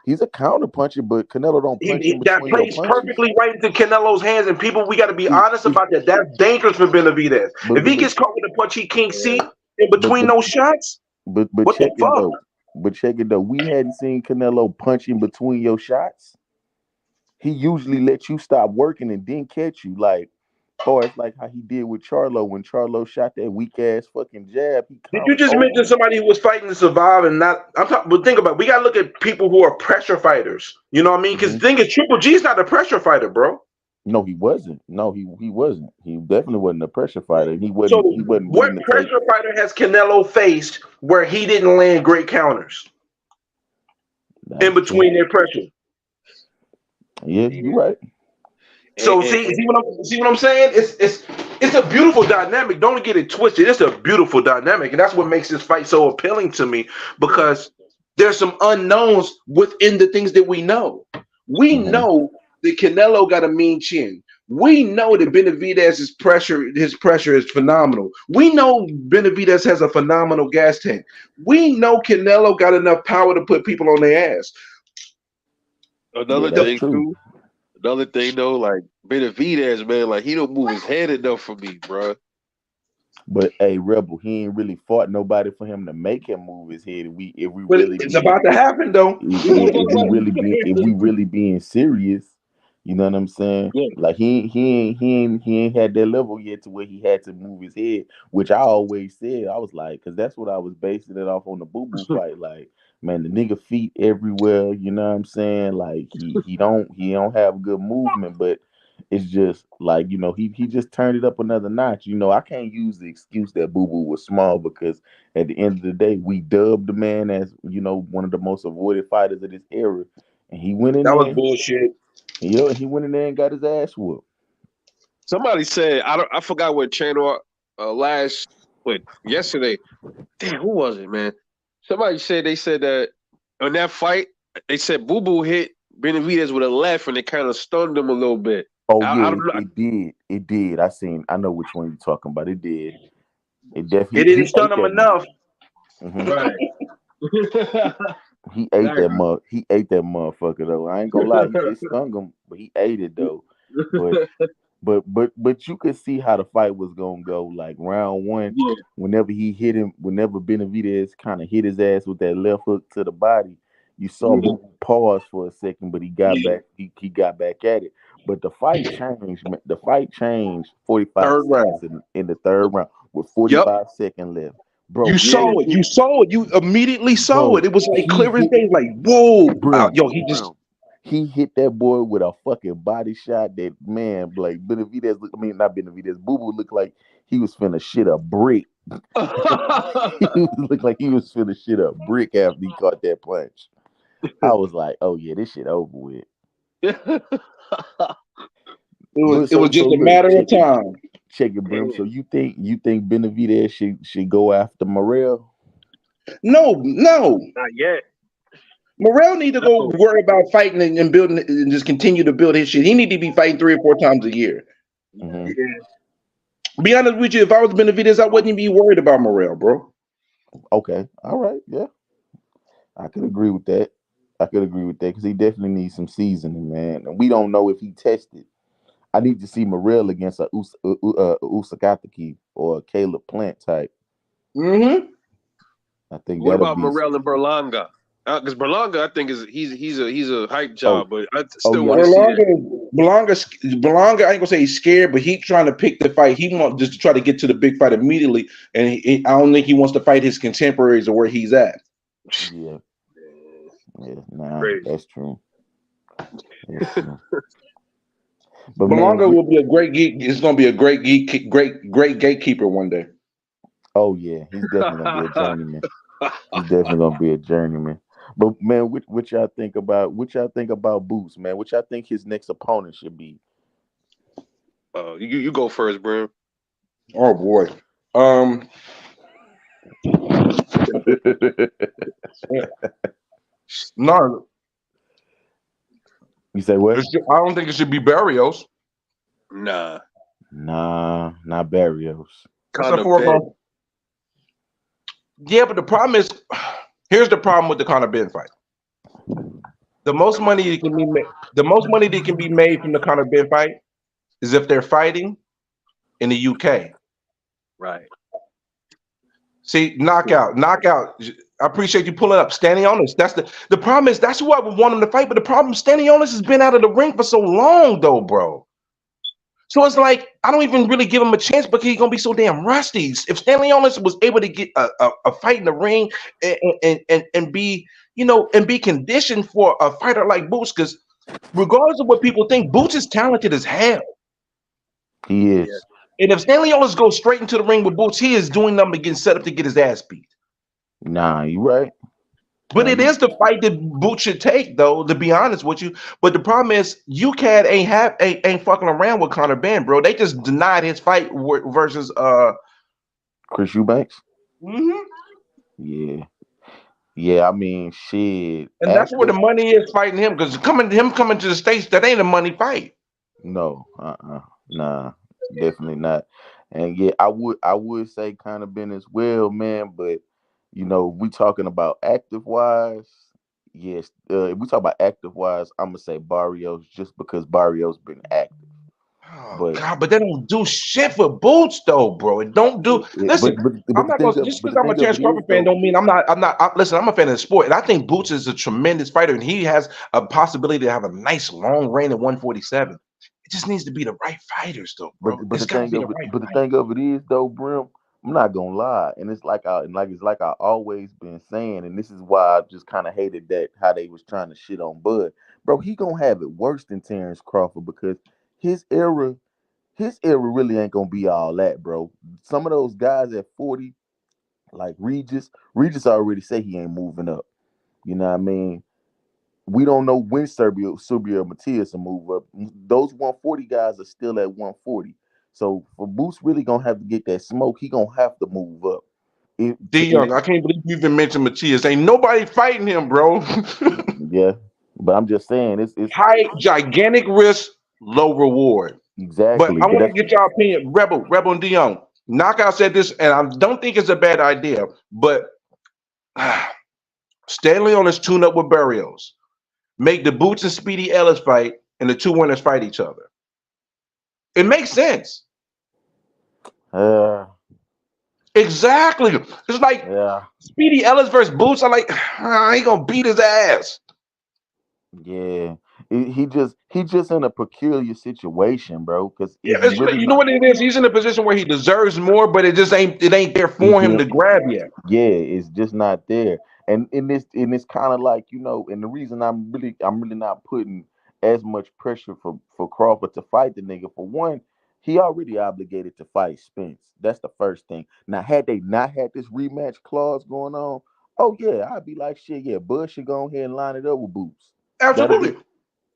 Speaker 4: he's a counter puncher, but Canelo don't punch in
Speaker 3: That
Speaker 4: between your
Speaker 3: plays
Speaker 4: punches.
Speaker 3: perfectly right into Canelo's hands. And people, we got to be
Speaker 4: He,
Speaker 3: honest
Speaker 4: if
Speaker 3: about that. That's dangerous for Benavidez.
Speaker 4: but
Speaker 3: If he
Speaker 4: but
Speaker 3: gets caught with a punch he can't see
Speaker 2: Yeah.
Speaker 3: in
Speaker 4: but
Speaker 3: between
Speaker 4: but
Speaker 3: those shots,
Speaker 4: but
Speaker 3: what the
Speaker 4: check it
Speaker 3: fuck?
Speaker 4: though. But check it though. We hadn't seen Canelo punch in between your shots. He usually lets you stop working and then catch you. Like, or it's like how he did with Charlo when Charlo shot that weak ass fucking jab. He
Speaker 3: Did you
Speaker 4: countered
Speaker 3: just
Speaker 4: over
Speaker 3: mention
Speaker 4: him.
Speaker 3: somebody who was fighting to survive and not? I'm talking, but think about it. We got to look at people who are pressure fighters. You know what I mean? Because
Speaker 4: Hmm.
Speaker 3: the thing is, Triple G's not a pressure fighter, bro.
Speaker 4: No, he wasn't. No, he wasn't. He definitely wasn't a pressure fighter. And
Speaker 3: So,
Speaker 4: he wasn't
Speaker 3: what
Speaker 4: willing to take.
Speaker 3: pressure fighter has Canelo faced where he didn't land great counters in
Speaker 4: That's true.
Speaker 3: between their pressure?
Speaker 4: Yeah,
Speaker 2: Yeah.
Speaker 4: you right.
Speaker 3: So,
Speaker 2: And,
Speaker 3: see what I'm saying? It's a beautiful dynamic. Don't get it twisted. It's a beautiful dynamic, and that's what makes this fight so appealing to me
Speaker 2: yeah.
Speaker 3: because there's some unknowns within the things that we know. We
Speaker 4: Hmm.
Speaker 3: know that Canelo got a mean chin. We know that his pressure is phenomenal. We know Benavidez has a phenomenal gas tank. We know Canelo got enough power to put people on their ass.
Speaker 4: Yeah,
Speaker 2: Another
Speaker 4: that's
Speaker 2: thing
Speaker 4: true.
Speaker 2: too. Another thing though, like Benavidez, man, like he don't move his head enough for me, bro.
Speaker 4: But hey, Rebel, he ain't really fought nobody for him to make him move his head. If we
Speaker 3: But
Speaker 4: really
Speaker 3: it's
Speaker 4: being
Speaker 3: about to happen, though.
Speaker 4: if we really being serious, you know what I'm saying?
Speaker 2: Yeah.
Speaker 4: Like he ain't had that level yet to where he had to move his head, which I always said. I was like, because that's what I was basing it off on the Boo Boo fight. Like, man, the nigga feet everywhere. You know what I'm saying? Like he don't have good movement, but it's just like, he just turned it up another notch. I can't use the excuse that Boo Boo was small because at the end of the day, we dubbed the man as, one of the most avoided fighters of this era. And he went in
Speaker 3: That was
Speaker 4: there,
Speaker 3: bullshit.
Speaker 4: he went in there and got his ass whooped.
Speaker 2: Somebody said I forgot what channel last yesterday. Damn, who was it, man? Somebody said they said that on that fight, they said Boo Boo hit Benavidez with a left and it kind of stunned him a little bit.
Speaker 4: Oh
Speaker 2: I
Speaker 4: yeah,
Speaker 2: don't know.
Speaker 4: it did. It did. I know which one you're talking about. It did. It
Speaker 3: It
Speaker 4: definitely
Speaker 3: didn't
Speaker 4: he
Speaker 3: stun
Speaker 4: ate
Speaker 3: him
Speaker 4: that nigga.
Speaker 3: enough.
Speaker 4: Hmm.
Speaker 2: Right.
Speaker 4: He ate that
Speaker 2: Exactly.
Speaker 4: mug. He ate that motherfucker though. I ain't gonna lie. It stung him, but he ate it though. But but you could see how the fight was gonna go. Like round one,
Speaker 2: Yeah.
Speaker 4: whenever he hit him, whenever Benavidez kind of hit his ass with that left hook to the body, you saw
Speaker 2: Mhm.
Speaker 4: Boo pause for a second, but he got
Speaker 2: Yeah.
Speaker 4: back. He got back at it. But the fight changed. The fight changed 45
Speaker 3: Third
Speaker 4: seconds
Speaker 3: round.
Speaker 4: in the third round with
Speaker 3: Yep.
Speaker 4: 45 seconds left.
Speaker 3: You
Speaker 4: Bro,
Speaker 2: Yeah.
Speaker 3: saw it. You saw it. You immediately saw it.
Speaker 4: bro,
Speaker 3: It was like
Speaker 4: he
Speaker 3: clear as
Speaker 4: hit
Speaker 3: day. Like, whoa.
Speaker 4: Brim.
Speaker 3: Yo, he just.
Speaker 4: He hit that boy with a fucking body shot that man, like Benavidez. I mean, not Benavidez. Boo Boo looked like he was finna shit a brick. He looked like he was finna shit a brick after he caught that punch. I was like, oh yeah, this shit over with. But
Speaker 3: It was
Speaker 4: so
Speaker 3: just a
Speaker 4: look,
Speaker 3: matter of time.
Speaker 4: check it, Brim. So you think Benavidez should go after Morel?
Speaker 3: No, no.
Speaker 2: Not yet.
Speaker 3: Morrell need to go
Speaker 2: No.
Speaker 3: worry about fighting and building and just continue to build his shit. He need to be fighting 3 or 4 times a year.
Speaker 4: Hmm.
Speaker 2: Yeah.
Speaker 3: Be honest with you, if I was Benavidez, I wouldn't even be worried about Morrell, bro.
Speaker 4: Okay, all right, yeah, I could agree with that. I could agree with that because he definitely needs some seasoning, man. And we don't know if he tested. I need to see Morel against a Usakataki or a Caleb Plant type.
Speaker 3: Mm-hmm.
Speaker 4: I think
Speaker 2: What
Speaker 4: that'll
Speaker 2: about
Speaker 4: be.
Speaker 2: Morel and Berlanga? Because Berlanga, I think is he's a hype
Speaker 4: Oh,
Speaker 2: job, but I
Speaker 4: oh
Speaker 2: still
Speaker 4: yeah,
Speaker 2: want to see that.
Speaker 3: Belonga, I ain't gonna say he's scared, but he's trying to pick the fight. He wants just to try to get to the big fight immediately, and I don't think he wants to fight his contemporaries or where he's at.
Speaker 4: yeah, yeah. Nah,
Speaker 2: Crazy.
Speaker 4: that's true. That's true. But man,
Speaker 3: Belonga will be a great geek. It's gonna be a great gatekeeper one day.
Speaker 4: oh yeah, he's definitely gonna be a journeyman. He's definitely gonna be a journeyman. But man, what y'all think about Boots, man? What y'all think his next opponent should be?
Speaker 2: You go first, Brim.
Speaker 3: Oh boy. Um. No,
Speaker 4: You say what?
Speaker 3: I don't think it should be Barrios.
Speaker 2: Nah,
Speaker 4: Nah, not Barrios.
Speaker 3: That's a
Speaker 2: Conor Ben.
Speaker 3: foregone. Yeah, but the problem is, here's the problem with the Conor Ben fight. The most money that can be made, the most money that can be made from the Conor Ben fight is if they're fighting in the UK.
Speaker 2: Right.
Speaker 3: See, knockout. I appreciate you pulling up. Stanionis. That's the problem is that's who I would want him to fight. But the problem, Stanionis has been out of the ring for so long, though, bro. So it's like I don't even really give him a chance because he's gonna be so damn rusty. If Stanley Owens was able to get a fight in the ring and be and be conditioned for a fighter like Boots, because regardless of what people think, Boots is talented as hell.
Speaker 4: He
Speaker 2: Yeah.
Speaker 4: is.
Speaker 3: And if Stanley Owens goes straight into the ring with Boots, he is doing nothing but getting set up to get his ass beat.
Speaker 4: Nah, you right.
Speaker 3: But
Speaker 4: Nah,
Speaker 3: it
Speaker 4: you.
Speaker 3: is the fight that Boots should take, though. To be honest with you, but the problem is UCAD ain't fucking around with Conor Ben, bro. They just denied his fight versus
Speaker 4: Chris Eubanks.
Speaker 3: mhm.
Speaker 4: Yeah, yeah. I mean, shit.
Speaker 3: And that's where
Speaker 4: After
Speaker 3: the money is fighting him because coming to the States, that ain't a money fight.
Speaker 4: no, nah, definitely not. And yeah, I would say kind of been as well, man. But we talking about active wise. Yes, if we talk about active wise, I'm gonna say Barrios just because Barrios been active.
Speaker 3: Oh
Speaker 4: But
Speaker 3: God, but they don't do shit for Boots though, bro. It don't do. Listen,
Speaker 4: but
Speaker 3: I'm
Speaker 4: the
Speaker 3: not
Speaker 4: thing
Speaker 3: gonna
Speaker 4: of
Speaker 3: just
Speaker 4: but
Speaker 3: because
Speaker 4: the
Speaker 3: I'm a
Speaker 4: thing of
Speaker 3: Terrence
Speaker 4: it is
Speaker 3: Crawford fan
Speaker 4: though.
Speaker 3: don't mean I'm not. Listen, I'm a fan of the sport, and I think Boots is a tremendous fighter, and he has a possibility to have a nice long reign at 147. It just needs to be the right fighters, though,
Speaker 4: But
Speaker 3: bro.
Speaker 4: but
Speaker 3: It's
Speaker 4: the
Speaker 3: got to
Speaker 4: thing
Speaker 3: be the
Speaker 4: of it,
Speaker 3: right
Speaker 4: but the
Speaker 3: fight.
Speaker 4: thing of it is though, Brim, I'm not gonna lie, and it's like I always been saying, and this is why I just kind of hated that how they was trying to shit on Bud, bro. He gonna have it worse than Terrence Crawford because his era, his era really ain't gonna be all that, bro. Some of those guys at 40, like Regis already say he ain't moving up. You know what I mean? We don't know when Serbia or Matias will move up. Those 140 guys are still at 140. So for Boots really gonna have to get that smoke, he gonna have to move up. It,
Speaker 3: D
Speaker 4: and
Speaker 3: Young, I can't believe you even mentioned Matias. Ain't nobody fighting him, bro.
Speaker 4: yeah, but I'm just saying it's
Speaker 3: High, gigantic risk, low reward. But
Speaker 4: exactly.
Speaker 3: I
Speaker 4: But
Speaker 3: want to
Speaker 4: that's
Speaker 3: get y'all opinion, Rebel, and Dion. Knockout said this, and I don't think it's a bad idea, but Stanley on his tune-up with Barrios. Make the Boots and Speedy Ellis fight, and the two winners fight each other. It makes sense.
Speaker 4: Uh,
Speaker 3: Exactly. It's like
Speaker 4: yeah,
Speaker 3: Speedy Ellis versus Boots. I'm like, I ain't gonna beat his ass.
Speaker 4: yeah. He just in a peculiar situation, bro. Because
Speaker 3: Yeah,
Speaker 4: it's really
Speaker 3: you know
Speaker 4: not.
Speaker 3: what it is. He's in a position where he deserves more, but it ain't there
Speaker 4: He
Speaker 3: for him to
Speaker 4: just
Speaker 3: grab yet.
Speaker 4: Yeah, it's just not there. And it's kind of like, and the reason I'm really not putting as much pressure for Crawford to fight the nigga, for one, he already obligated to fight Spence. That's the first thing. Now, had they not had this rematch clause going on, oh yeah, I'd be like, shit, yeah, Bud should go ahead and line it up with Boots. That'd be
Speaker 3: Absolutely.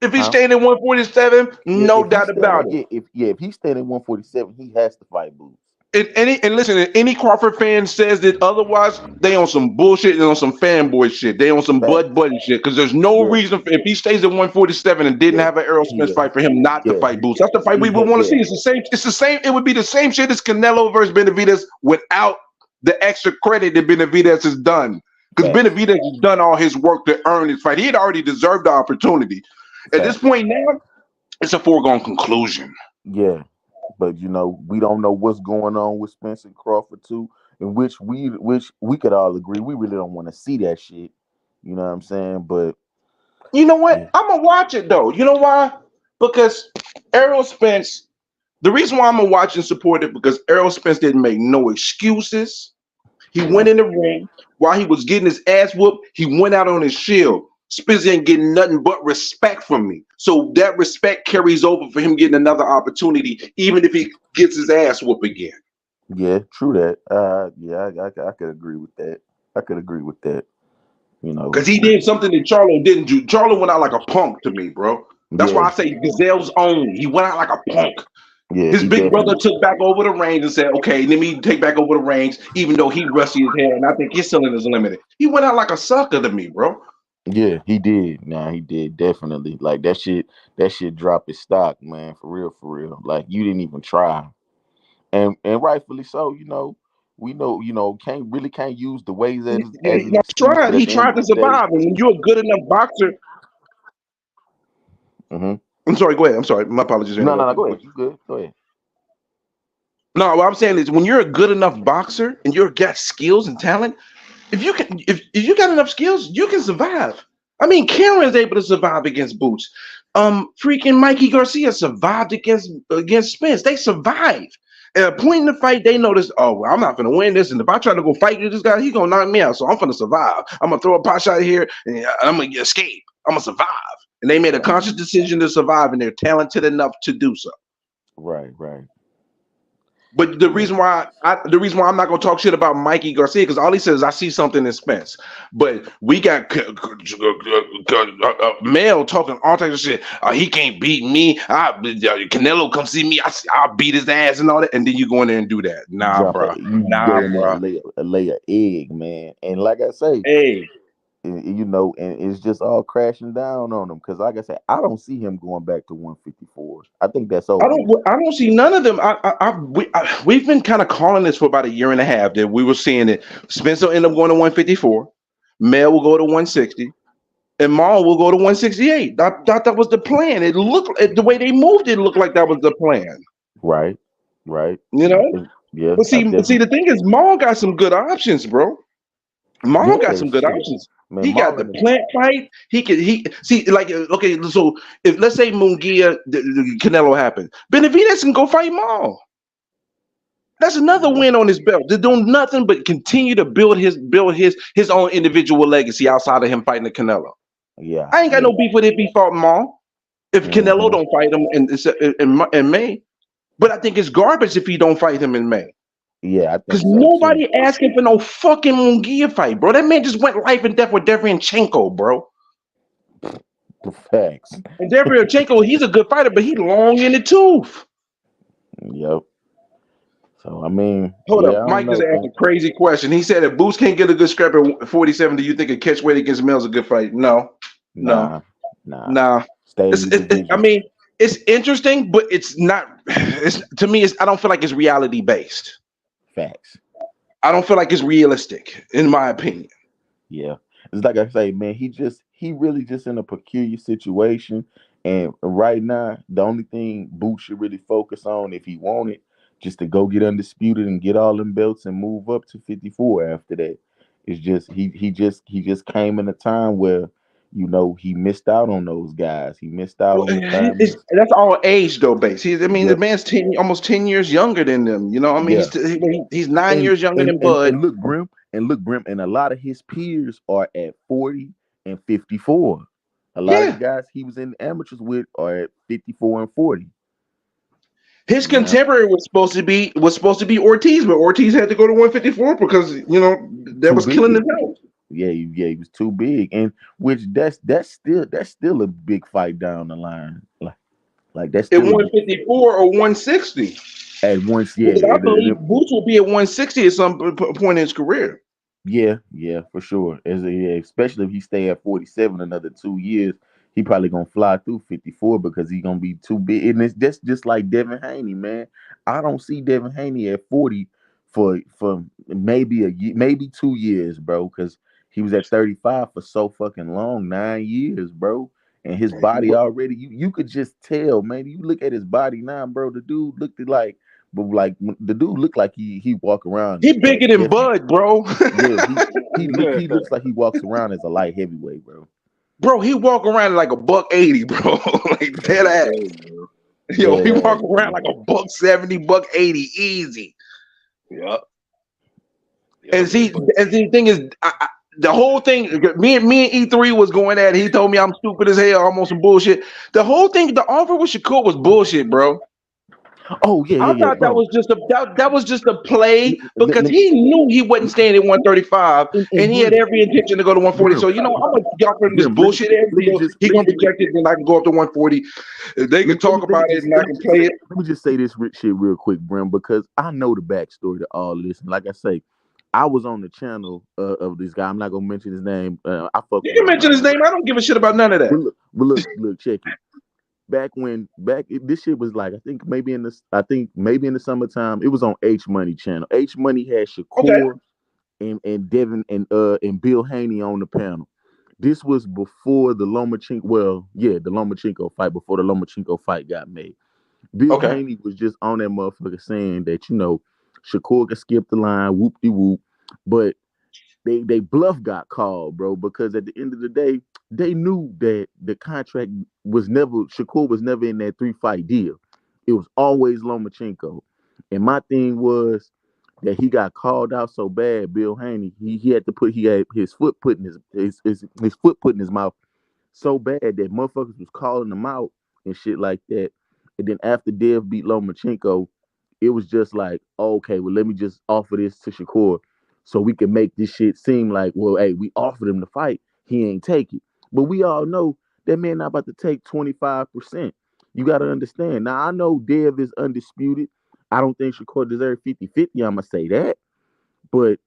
Speaker 3: If he's
Speaker 4: huh?
Speaker 3: staying at 147,
Speaker 4: Yeah,
Speaker 3: no
Speaker 4: if he's
Speaker 3: doubt
Speaker 4: standing,
Speaker 3: about it.
Speaker 4: yeah, if he's standing 147, he has to fight Boots.
Speaker 3: And listen, if any Crawford fan says that otherwise, they on some bullshit, they on some fanboy shit, they on some Bud
Speaker 4: Facts.
Speaker 3: Buddy shit. Because there's no
Speaker 4: Yeah,
Speaker 3: reason if he stays at 147 and didn't
Speaker 4: yeah,
Speaker 3: have an Errol Spence
Speaker 4: yeah,
Speaker 3: fight for him not to
Speaker 4: yeah.
Speaker 3: fight Boots. That's the fight we would want to
Speaker 4: Yeah.
Speaker 3: see. It's the same. It's the same. It would be the same shit as Canelo versus Benevidez without the extra credit that Benevidez has done. Because
Speaker 4: Facts.
Speaker 3: Benavidez has done all his work to earn his fight. He had already deserved the opportunity. At this
Speaker 4: Facts.
Speaker 3: point now, it's a foregone conclusion.
Speaker 4: Yeah, but we don't know what's going on with Spencer Crawford too, in which we could all agree we really don't want to see that shit. You know what I'm saying? But
Speaker 3: You know what?
Speaker 4: yeah,
Speaker 3: I'm gonna watch it though. You know why? Because Errol Spence. The reason why I'm gonna watch and support it because Errol Spence didn't make no excuses. He
Speaker 4: yeah,
Speaker 3: went in the ring while he was getting his ass whooped. He went out on his shield. Spence ain't getting nothing but respect from me. So that respect carries over for him getting another opportunity, even if he gets his ass whooped again.
Speaker 4: yeah, true that. Yeah, I could agree with that. I could agree with that. You know,
Speaker 3: Because he did something that Charlo didn't do. Charlo went out like a punk to me, bro. That's
Speaker 4: yeah,
Speaker 3: why I say Gazelle's own. He went out like a punk.
Speaker 4: yeah,
Speaker 3: His
Speaker 4: he
Speaker 3: big brother
Speaker 4: definitely,
Speaker 3: took back over the reins and said, okay, let me take back over the reins, even though he rusty his hair, and I think his ceiling is limited. He went out like a sucker to me, bro.
Speaker 4: yeah, he did. Nah, he did definitely. Like that shit dropped his stock, man, for real, for real. Like you didn't even try. And rightfully so. We know can't use the ways as an
Speaker 3: That's
Speaker 4: excuse,
Speaker 3: right.
Speaker 4: but at
Speaker 3: He
Speaker 4: the end
Speaker 3: tried
Speaker 4: of
Speaker 3: to
Speaker 4: the day,
Speaker 3: survive. And when you're a good enough boxer,
Speaker 4: hmm
Speaker 3: I'm sorry, go ahead. I'm sorry. My apologies for
Speaker 4: no,
Speaker 3: interrupting.
Speaker 4: go ahead, you good, go ahead.
Speaker 3: No, what I'm saying is when you're a good enough boxer and you've got skills and talent, if you got enough skills, you can survive. I mean, Karen's able to survive against Boots. Freaking Mikey Garcia survived against Spence. They survived. At a point in the fight, they noticed, oh, well, I'm not gonna win this, and if I try to go fight this guy, he's gonna knock me out. So I'm gonna survive. I'm gonna throw a pot shot here, and I'm gonna escape. I'm gonna survive. And they made a conscious decision to survive, and they're talented enough to do so.
Speaker 4: Right, right.
Speaker 3: But the reason why I'm not gonna talk shit about Mikey Garcia because all he says is I see something in Spence. But we got Mel talking all types of shit. He can't beat me. Canelo come see me. I'll beat his ass and all that. And then you go in there and do that. Nah, bro.
Speaker 4: You
Speaker 3: Nah,
Speaker 4: go in there
Speaker 3: bro.
Speaker 4: and lay an egg, man. And like I say,
Speaker 3: Hey,
Speaker 4: and it's just all crashing down on him. Because like I said, I don't see him going back to 154. I think that's
Speaker 3: I
Speaker 4: over
Speaker 3: don't.
Speaker 4: with.
Speaker 3: I don't see none of them. We've been kind of calling this for about a year and a half. That we were seeing it. Spence will end up going to 154. Mel will go to 160. And Maul will go to 168. I thought that was the plan. It looked the way they moved. It looked like that was the plan.
Speaker 4: Right, right.
Speaker 3: You
Speaker 4: I
Speaker 3: know.
Speaker 4: think, yeah,
Speaker 3: But
Speaker 4: I
Speaker 3: see,
Speaker 4: definitely,
Speaker 3: the thing is, Maul got some good options, bro. Maul got
Speaker 4: yeah,
Speaker 3: some good
Speaker 4: shit,
Speaker 3: options.
Speaker 4: man.
Speaker 3: He got the
Speaker 4: Marlon,
Speaker 3: plant fight. He see like okay. So if let's say Munguia Canelo happened, Benavidez can go fight Maul. That's another
Speaker 4: yeah,
Speaker 3: win on his belt. They're doing nothing but continue to build his own individual legacy outside of him fighting the Canelo.
Speaker 4: yeah,
Speaker 3: I ain't got
Speaker 4: yeah.
Speaker 3: no beef with if he fought Maul. If Canelo
Speaker 4: hmm
Speaker 3: don't fight him in May, but I think it's garbage if he don't fight him in May.
Speaker 4: Yeah, I
Speaker 3: Because
Speaker 4: think so too.
Speaker 3: nobody asking for no fucking Munguia fight, bro. That man just went life and death with Devianchenko, bro.
Speaker 4: The facts.
Speaker 3: And Devianchenko, he's a good fighter, but he long in the tooth.
Speaker 4: Yep. So I mean,
Speaker 3: Hold
Speaker 4: yeah,
Speaker 3: up,
Speaker 4: I don't
Speaker 3: Mike just
Speaker 4: know,
Speaker 3: asked
Speaker 4: man.
Speaker 3: a crazy question. He said if Boots can't get a good scrap at 47, do you think a catch weight against Mel's a good fight? No, no,
Speaker 4: Nah, nah.
Speaker 3: no.
Speaker 4: Stay in
Speaker 3: It's,
Speaker 4: your
Speaker 3: I
Speaker 4: division.
Speaker 3: mean, it's interesting, but it's not. It's to me. I don't feel like it's reality based.
Speaker 4: Facts.
Speaker 3: I don't feel like it's realistic, in my opinion.
Speaker 4: Yeah. It's like I say, man, he really just in a peculiar situation. And right now, the only thing Boots should really focus on if he wanted, just to go get undisputed and get all them belts and move up to 54 after that. It's just he just came in a time where, he missed out on those guys. He missed out
Speaker 3: Well,
Speaker 4: on the diamonds.
Speaker 3: that's all age though, base. I mean, the
Speaker 4: Yep.
Speaker 3: man's almost 10 years younger than them. You know, I mean,
Speaker 4: Yeah.
Speaker 3: he's 9 years younger
Speaker 4: And
Speaker 3: than
Speaker 4: and
Speaker 3: Bud.
Speaker 4: and look, Grim, and a lot of his peers are at 40 and 54. A lot of the
Speaker 3: Yeah,
Speaker 4: guys he was in the amateurs with are at 54 and 40.
Speaker 3: his
Speaker 4: You know,
Speaker 3: contemporary was supposed to be Ortiz, but Ortiz had to go to 154 because that
Speaker 4: too
Speaker 3: was killing
Speaker 4: big.
Speaker 3: his health.
Speaker 4: Yeah, he was too big, and which that's still a big fight down the line. Like that's
Speaker 3: At
Speaker 4: still a big
Speaker 3: 154 or 160,
Speaker 4: at once. Yeah,
Speaker 3: because I believe Boots will be at 160 at some point in his career.
Speaker 4: yeah, for sure. Yeah, especially if he stay at 47 another 2 years, he probably gonna fly through 54 because he gonna be too big. And it's just like Devin Haney, man. I don't see Devin Haney at 40 for maybe a year, maybe 2 years, bro. Because he was at 35 for so fucking long, 9 years, bro. And his body already, you could just tell, man. You look at his body now, bro. The dude looked like, but like the dude looked like he walk around
Speaker 3: He bigger than
Speaker 4: heavy.
Speaker 3: Bud, bro.
Speaker 4: Yeah, he looks like he walks around as a light heavyweight, bro.
Speaker 3: Bro, he walk around like a buck 80, bro. Like dead
Speaker 2: That's
Speaker 3: ass.
Speaker 2: crazy, bro.
Speaker 3: Yo,
Speaker 4: Dead
Speaker 3: he walk
Speaker 4: ass,
Speaker 3: around like
Speaker 4: bro.
Speaker 3: a buck 70, buck 80, easy.
Speaker 2: Yup. Yup,
Speaker 3: And
Speaker 2: man.
Speaker 3: see, and the thing is, the whole thing, me and E3 was going at it. He told me I'm stupid as hell, almost some bullshit. The whole thing, the offer with Shakur was bullshit, bro.
Speaker 4: Oh yeah,
Speaker 3: I
Speaker 4: yeah, yeah,
Speaker 3: thought that
Speaker 4: bro.
Speaker 3: was just a play
Speaker 4: Let,
Speaker 3: because
Speaker 4: let,
Speaker 3: he knew he wasn't staying at 135
Speaker 4: and
Speaker 3: and he had
Speaker 4: Grim,
Speaker 3: every intention to go to 140.
Speaker 4: Grim,
Speaker 3: So I'm gonna offer him this
Speaker 4: Grim. Let me
Speaker 3: bullshit. And,
Speaker 4: let me just
Speaker 3: he gonna reject it, then I can go up to 140. They can talk
Speaker 4: let me
Speaker 3: about it
Speaker 4: just
Speaker 3: and I can play it.
Speaker 4: say this shit real quick, Grim, because I know the backstory to all of this. And like I say, I was on the channel of this guy. I'm not gonna mention his name. I fuck
Speaker 3: You
Speaker 4: with
Speaker 3: can
Speaker 4: him.
Speaker 3: mention his name. I don't give a shit about none of that.
Speaker 4: Look, check it. This shit was like I think maybe in the summertime. It was on H Money channel. H Money had
Speaker 3: Okay.
Speaker 4: Shakur and Devin and Bill Haney on the panel. This was before the Lomachenko. Well, yeah, the Lomachenko fight, before the Lomachenko fight got made. Bill
Speaker 3: Okay.
Speaker 4: Haney was just on that motherfucker saying that Shakur could skip the line, whoop de whoop, but they bluff got called, bro, because at the end of the day, they knew that the contract was never Shakur was never in that 3 fight deal. It was always Lomachenko. And my thing was that he got called out so bad, Bill Haney, he had his foot put in his foot put in his mouth so bad that motherfuckers was calling him out and shit like that. And then after Dev beat Lomachenko, it was just like, okay, well, let me just offer this to Shakur so we can make this shit seem like, well, hey, we offered him the fight. He ain't take it. But we all know that man not about to take 25%. You got to understand. Now, I know Dev is undisputed. I don't think Shakur deserves 50-50. I'm going to say that. But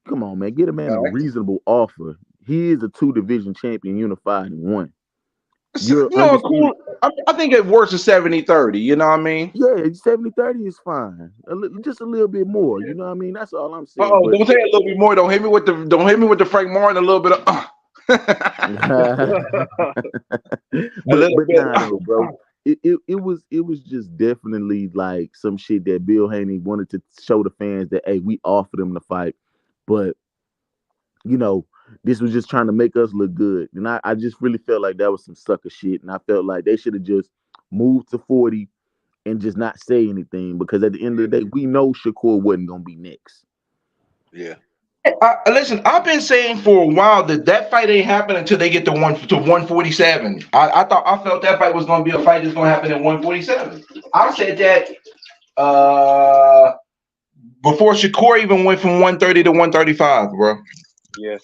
Speaker 4: come on, man. Get a man a reasonable offer. He is a 2 division champion, unified in one. You're undisputed.
Speaker 3: Cool. I think it works a 70-30. You know what I mean?
Speaker 4: Yeah, 70-30 is fine. Just a little bit more. You know what I mean? That's all I'm saying.
Speaker 3: Oh,
Speaker 4: But
Speaker 3: don't say it a little bit more. Don't hit me with the Frank Martin a little bit of a little
Speaker 4: but
Speaker 3: bit.
Speaker 4: nah though, bro. It was just definitely like some shit that Bill Haney wanted to show the fans that, hey, we offered him the fight, but you know this was just trying to make us look good, and I just really felt like that was some sucker shit, and I felt like they should have just moved to 40 and just not say anything, because at the end of the day, we know Shakur wasn't gonna be next.
Speaker 2: Yeah.
Speaker 3: Listen, I've been saying for a while that fight ain't happening until they get to 147. I felt that fight was going to be a fight that's going to happen at 147. I said that before Shakur even went from 130 to 135, bro.
Speaker 2: Yeah.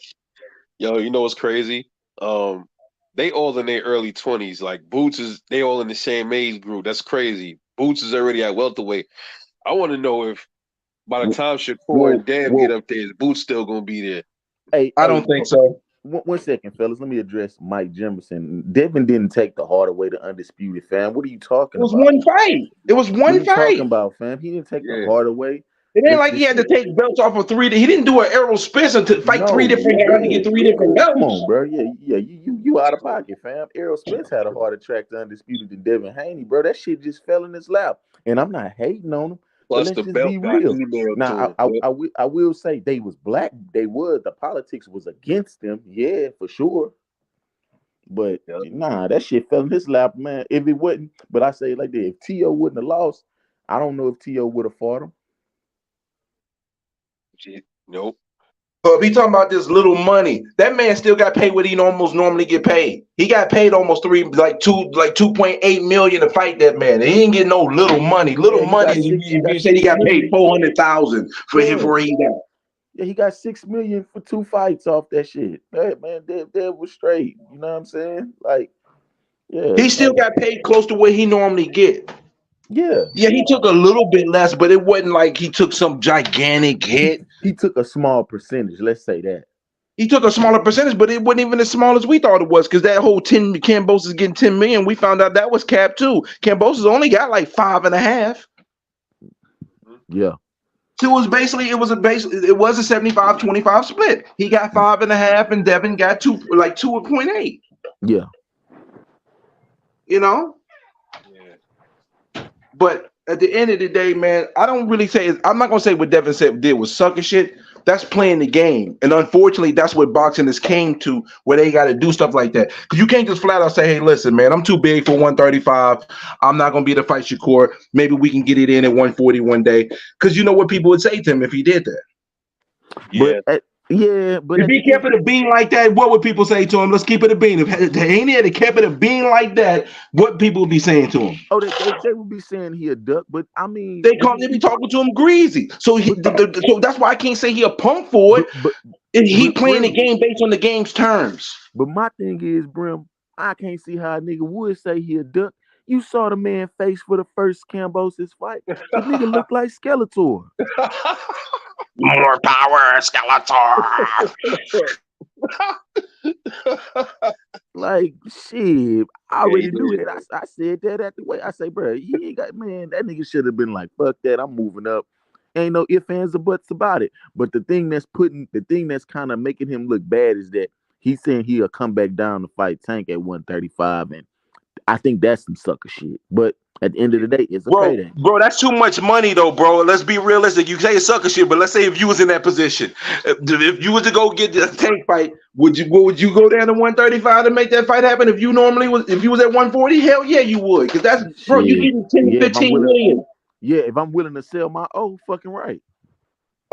Speaker 2: Yo, you know what's crazy? Um, they all in their early 20s. Like Boots they all in the same age group. That's crazy. Boots is already at welterweight. I want to know if by the time Shakur
Speaker 4: Whoa,
Speaker 2: and Dev get
Speaker 4: whoa.
Speaker 2: up there, is Boots still gonna be there?
Speaker 4: Hey,
Speaker 3: I don't think so.
Speaker 4: 1 second, fellas. Let me address Mike Jemison. Devin didn't take the harder way to undisputed, fam. What are you
Speaker 3: It
Speaker 4: talking
Speaker 3: was
Speaker 4: about?
Speaker 3: one fight. It was
Speaker 4: What are
Speaker 3: one
Speaker 4: you talking
Speaker 3: fight.
Speaker 4: about, fam? He didn't take the
Speaker 2: Yeah.
Speaker 4: harder way.
Speaker 3: It ain't like
Speaker 4: The
Speaker 3: he had to
Speaker 4: shit.
Speaker 3: take belts off of three. He didn't do an Errol Spence to fight three
Speaker 4: No,
Speaker 3: different guys to
Speaker 4: yeah.
Speaker 3: get three different belts.
Speaker 4: Come on, bro. Yeah. You out of pocket, fam. Errol Spence had a harder track to undisputed than Devin Haney, bro. That shit just fell in his lap. And I'm not hating on him, but
Speaker 2: Plus
Speaker 4: let's
Speaker 2: the
Speaker 4: just be
Speaker 2: belt got
Speaker 4: real.
Speaker 2: emailed to
Speaker 4: Now,
Speaker 2: him. Yep.
Speaker 4: I will say they was black. They was the politics was against them, yeah, for sure. But
Speaker 2: Yep.
Speaker 4: nah, that shit fell in his lap, man. If it wasn't, but I say it like that, if T.O. wouldn't have lost, I don't know if T.O. would have fought him.
Speaker 2: Shit. Nope.
Speaker 3: But if he talking about this little money, that man still got paid what he almost normally get paid. He got paid almost 2.8 million to fight that man. And he ain't getting no little money. Little
Speaker 4: Yeah, he
Speaker 3: money
Speaker 4: got
Speaker 3: is
Speaker 4: six. He
Speaker 3: if
Speaker 4: got
Speaker 3: you say he
Speaker 4: 6
Speaker 3: got paid
Speaker 4: million.
Speaker 3: 400,000 for him
Speaker 4: Yeah,
Speaker 3: where he got.
Speaker 4: yeah, he got 6 million for 2 fights off that shit. That man, that was straight. You know what I'm saying? Like, yeah,
Speaker 3: He still
Speaker 4: like,
Speaker 3: got paid close to what he normally get.
Speaker 4: yeah.
Speaker 3: Yeah, he took a little bit less, but it wasn't like he took some gigantic
Speaker 4: He
Speaker 3: hit.
Speaker 4: he took a small percentage. Let's say that.
Speaker 3: He took a smaller percentage, but it wasn't even as small as we thought it was because that whole 10 Cambosis getting 10 million, we found out that was cap too. Cambosis only got like 5.5.
Speaker 4: Yeah,
Speaker 3: So it was a 75-25 split. He got 5.5 and Devin got 2.8.
Speaker 4: yeah.
Speaker 3: You know?
Speaker 2: Yeah.
Speaker 3: But at the end of the day, man, I'm not gonna say what Devin did was sucker shit. That's playing the game. And unfortunately, that's what boxing has came to where they gotta do stuff like that. Because you can't just flat out say, hey, listen, man, I'm too big for 135. I'm not gonna be able to fight Shakur. Maybe we can get it in at 140 one day. Because you know what people would say to him if he did that.
Speaker 2: Yeah.
Speaker 4: But
Speaker 3: If
Speaker 4: at
Speaker 3: he
Speaker 4: the
Speaker 3: kept
Speaker 4: end,
Speaker 3: it a bean like that, what would people say to him? Let's keep it a bean. If Haney had kept it a bean like that, what people would be saying to him?
Speaker 4: oh, they would be saying he a duck. But I mean,
Speaker 3: They be talking to him greasy. So so that's why I can't say he a punk for it.
Speaker 4: but
Speaker 3: He
Speaker 4: but
Speaker 3: playing the
Speaker 4: Brim,
Speaker 3: game based on the game's terms.
Speaker 4: but my thing is, Brim, I can't see how a nigga would say he a duck. You saw the man face for the first Cambosis fight. The nigga looked like Skeletor.
Speaker 3: More power, Skeletor.
Speaker 4: Like shit, I
Speaker 2: Yeah, he
Speaker 4: already knew
Speaker 2: did.
Speaker 4: that. I said that at the way. I say, bro, he ain't got man. That nigga should have been like, fuck that. I'm moving up. Ain't no ifs, ands, or buts about it. But the thing that's kind of making him look bad is that he's saying he'll come back down to fight Tank at 135, and I think that's some sucker shit. But at the end of the day, it's a payday.
Speaker 3: Bro, that's too much money though, bro. Let's be realistic. You say sucker shit, but let's say if you was in that position, if you was to go get the Tank fight, would you go down to 135 to make that fight happen? If you was at 140, hell yeah, you would. Because that's bro, you
Speaker 4: Shit.
Speaker 3: getting 10 to
Speaker 4: Yeah,
Speaker 3: 15 million.
Speaker 4: if I'm willing to sell my fucking right.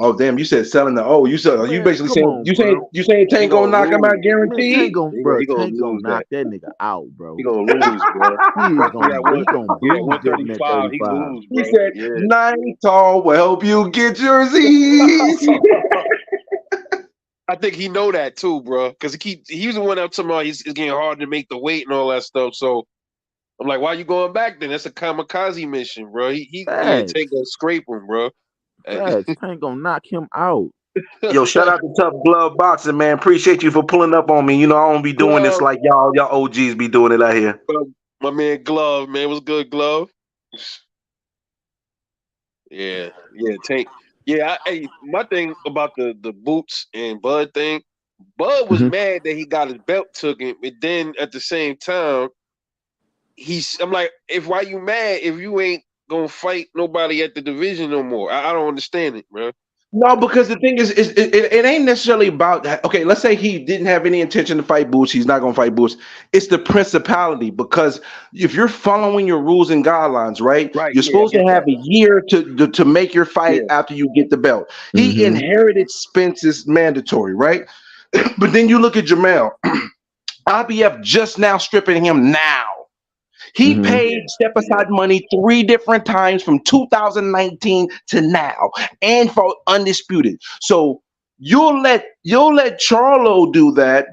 Speaker 3: Oh damn! You said selling the you
Speaker 4: Man,
Speaker 3: basically
Speaker 4: come
Speaker 3: saying
Speaker 4: on, bro.
Speaker 3: you saying
Speaker 2: He
Speaker 3: Tank gonna
Speaker 2: gonna
Speaker 3: knock him out
Speaker 2: lose.
Speaker 4: Man, Tank
Speaker 3: guaranteed?
Speaker 4: bro,
Speaker 2: He gonna
Speaker 4: Tank gonna
Speaker 2: lose
Speaker 4: knock
Speaker 2: that.
Speaker 4: that nigga out, bro.
Speaker 2: He gonna lose, bro.
Speaker 4: He is gonna, he gonna
Speaker 2: Yeah,
Speaker 4: bruise that in that
Speaker 2: 135. He
Speaker 4: 35.
Speaker 2: lose,
Speaker 3: He
Speaker 2: bro.
Speaker 3: said
Speaker 2: Yeah.
Speaker 3: nine tall will help you get your Z's.
Speaker 2: I think he know that too, bro. Because he was the one up tomorrow. It's getting hard to make the weight and all that stuff. So I'm like, why you going back then? That's a kamikaze mission, bro. Yeah, take
Speaker 4: Facts.
Speaker 2: a scrape him, bro.
Speaker 4: Facts. Tank gonna knock him out.
Speaker 3: Yo, shout out to Tough Glove Boxing, man. Appreciate you for pulling up on me. You know, I don't be doing this
Speaker 2: Glove,
Speaker 3: like y'all OGs be doing it out here.
Speaker 2: my man Glove, man. What's good, Glove? Yeah, Tank. Yeah, hey, my thing about the Boots and Bud thing, Bud was
Speaker 4: Mhm.
Speaker 2: mad that he got his belt taken, but then at the same time, I'm like, why you mad if you ain't gonna fight nobody at the division no more? I don't understand it, bro.
Speaker 3: No, because the thing is it ain't necessarily about that. Okay, let's say he didn't have any intention to fight Boots. He's not going to fight Boots. It's the principality because if you're following your rules and guidelines, right,
Speaker 2: Right?
Speaker 3: you're
Speaker 2: Yeah, I
Speaker 3: supposed to
Speaker 2: get
Speaker 3: have
Speaker 2: that.
Speaker 3: a year to make your fight
Speaker 2: Yeah,
Speaker 3: after you get the belt. He
Speaker 4: Mhm.
Speaker 3: inherited Spence's mandatory, right? But then you look at Jamel. IBF just now stripping him now. He
Speaker 4: Mhm.
Speaker 3: paid step aside money 3 different times from 2019 to now, and for undisputed. So you'll let Charlo do that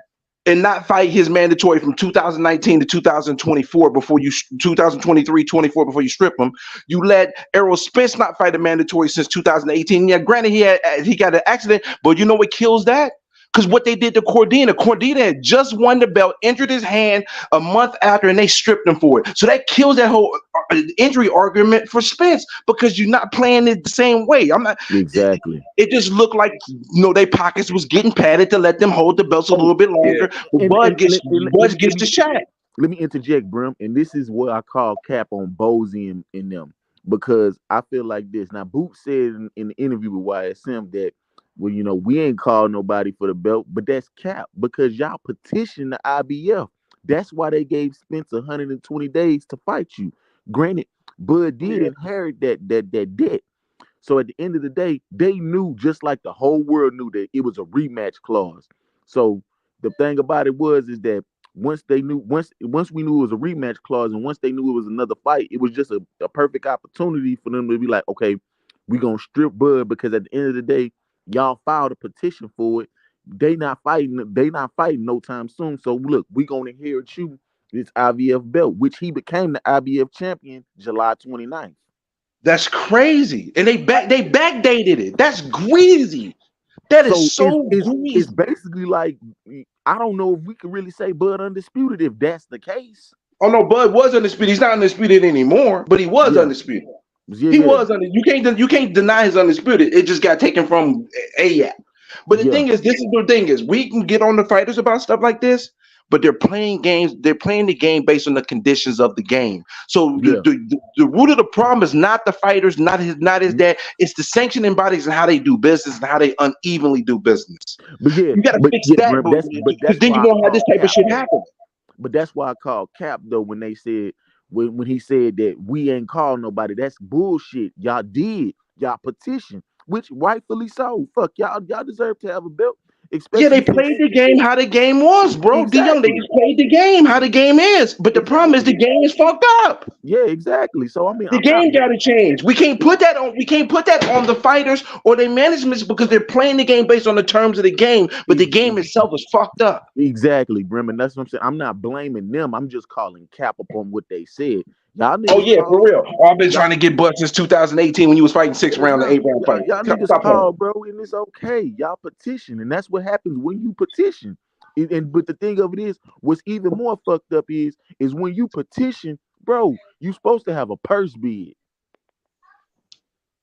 Speaker 3: and not fight his mandatory from 2019 to 2024 before you 2023 24 before you strip him. You let Errol Spence not fight a mandatory since 2018. Yeah, granted he got an accident, but you know what kills that? Because what they did to Cordina had just won the belt, injured his hand a month after, and they stripped him for it. So that kills that whole injury argument for Spence because you're not playing it the same way. I'm not.
Speaker 4: Exactly.
Speaker 3: It just looked like their pockets was getting padded to let them hold the belts a
Speaker 4: Oh,
Speaker 3: little bit
Speaker 2: Yeah.
Speaker 3: longer. But
Speaker 4: and
Speaker 3: Bud gets the shot.
Speaker 4: let me interject, Brim, and this is what I call cap on Bozy and them because I feel like this. Now, Boot said in the interview with YSM that, well, we ain't called nobody for the belt, but that's cap because y'all petitioned the IBF. That's why they gave Spence 120 days to fight you. Granted, Bud did inherit that debt. So at the end of the day, they knew just like the whole world knew that it was a rematch clause. So the thing about it is that once we knew it was a rematch clause and once they knew it was another fight, it was just a perfect opportunity for them to be like, okay, we gonna strip Bud because at the end of the day, y'all filed a petition for it. They not fighting no time soon. So look, we gonna inherit you this IVF belt, which he became the IBF champion July 29th.
Speaker 3: That's crazy. And they backdated it. That's greasy. That is
Speaker 4: So it's
Speaker 3: so
Speaker 4: it's it's
Speaker 3: greasy.
Speaker 4: basically like I don't know if we can really say Bud undisputed if that's the case.
Speaker 3: Oh no, Bud was undisputed. He's not undisputed anymore, but he was
Speaker 4: Yeah,
Speaker 3: undisputed.
Speaker 4: yeah,
Speaker 3: He
Speaker 4: yeah,
Speaker 3: was under. You can't deny his undisputed. It just got taken from AAP. But the
Speaker 4: yeah,
Speaker 3: thing is, this is the thing is, we can get on the fighters about stuff like this, but they're playing games. They're playing the game based on the conditions of the game. So
Speaker 4: yeah.
Speaker 3: the root of the problem is not the fighters, not his
Speaker 4: Mm.
Speaker 3: dad. It's the sanctioning bodies and how they do business and how they unevenly do business.
Speaker 4: But
Speaker 3: You got to
Speaker 4: but
Speaker 3: fix
Speaker 4: yeah,
Speaker 3: that,
Speaker 4: Brim, but
Speaker 3: because
Speaker 4: that's
Speaker 3: then you
Speaker 4: why I
Speaker 3: won't have this
Speaker 4: call
Speaker 3: type of
Speaker 4: Cap
Speaker 3: shit
Speaker 4: though.
Speaker 3: happen.
Speaker 4: But that's why I call Cap though when they said when he said that we ain't called nobody. That's bullshit. Y'all did. Y'all petitioned, which rightfully so. Fuck y'all deserve to have a belt,
Speaker 3: Yeah,
Speaker 4: especially
Speaker 3: they played
Speaker 4: since
Speaker 3: the game how the game was, bro. D Young, they
Speaker 4: exactly,
Speaker 3: just played the game how the game is. But the problem is the
Speaker 4: exactly.
Speaker 3: game is fucked up.
Speaker 4: Yeah, exactly. So I mean,
Speaker 3: The
Speaker 4: I'm not.
Speaker 3: game got to change. We can't put that on. We can't put that on the fighters or their managements because they're playing the game based on the terms of the game. But the
Speaker 4: Ex-
Speaker 3: game itself is fucked up.
Speaker 4: Exactly, Brim, and that's what I'm saying. I'm not blaming them. I'm just calling cap upon what they said. Y'all
Speaker 3: Oh
Speaker 4: niggas
Speaker 3: yeah, for
Speaker 4: called.
Speaker 3: real. I've been
Speaker 4: Y'all,
Speaker 3: trying to get butt since 2018 when you was fighting six round and
Speaker 4: yeah,
Speaker 3: 8 round fight.
Speaker 4: y'all
Speaker 3: Stop,
Speaker 4: niggas
Speaker 3: stop playing.
Speaker 4: called, bro, and it's okay. Y'all petition, and that's what happens when you petition. And but the thing of it is, what's even more fucked up is when you petition, bro. You supposed to have a purse bid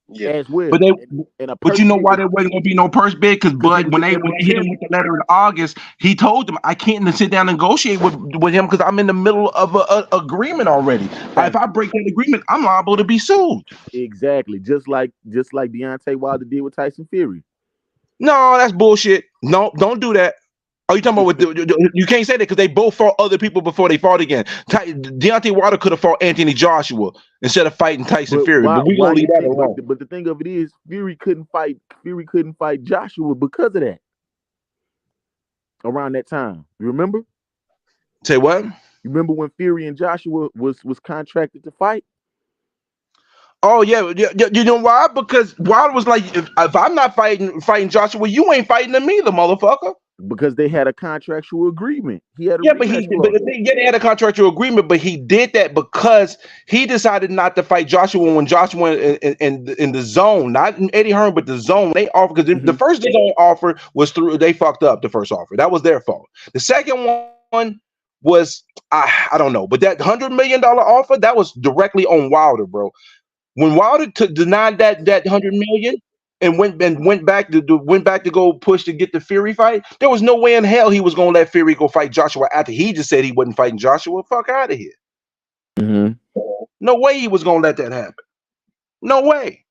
Speaker 2: Yeah.
Speaker 4: as
Speaker 1: But
Speaker 4: well,
Speaker 1: they,
Speaker 4: and a
Speaker 1: but you
Speaker 4: purse
Speaker 1: know
Speaker 4: bid
Speaker 1: why there wasn't gonna be no purse bid? Because
Speaker 4: because he
Speaker 1: Bud,
Speaker 4: was the
Speaker 1: when
Speaker 4: interim
Speaker 1: they hit him with
Speaker 4: champion.
Speaker 1: the letter in August, he told them I can't sit down and negotiate with him because I'm in the middle of a agreement already. If
Speaker 4: Thank
Speaker 1: I
Speaker 4: you.
Speaker 1: break that agreement, I'm liable to be sued.
Speaker 4: Exactly, just like Deontay Wilder did with Tyson Fury.
Speaker 3: No, that's bullshit. No, don't do that. Oh, you talking about you can't say that because they both fought other people before they fought again. Deontay Wilder could have fought Anthony Joshua instead of fighting Tyson
Speaker 4: But
Speaker 3: Fury,
Speaker 4: why
Speaker 3: but we're
Speaker 4: why
Speaker 3: gonna leave
Speaker 4: you
Speaker 3: that
Speaker 4: think
Speaker 3: alone.
Speaker 4: but the thing of it is Fury couldn't fight Joshua because of that around that time. You remember?
Speaker 3: Say what?
Speaker 4: You remember when Fury and Joshua was contracted to fight?
Speaker 3: Oh yeah, you know why? Because Wilder was like, if I'm not fighting Joshua, you ain't fighting him either, motherfucker.
Speaker 4: Because they had a contractual agreement. He had a
Speaker 3: Yeah,
Speaker 4: rematch
Speaker 3: but
Speaker 4: clause.
Speaker 3: the thing, yeah, they had a contractual agreement, but he did that because he decided not to fight Joshua when Joshua in the zone, not in Eddie Hearn, but the zone they offered because the
Speaker 4: Hmm.
Speaker 3: first zone offer was through they fucked up the first offer. That was their fault. The second one was I don't know, but that $100 million offer that was directly on Wilder, bro. When Wilder denied that 100 million and went back to go push to get the Fury fight, there was no way in hell he was gonna let Fury go fight Joshua after he just said he wasn't fighting Joshua. Fuck out of here.
Speaker 4: Hmm.
Speaker 3: No way he was gonna let that happen. No way.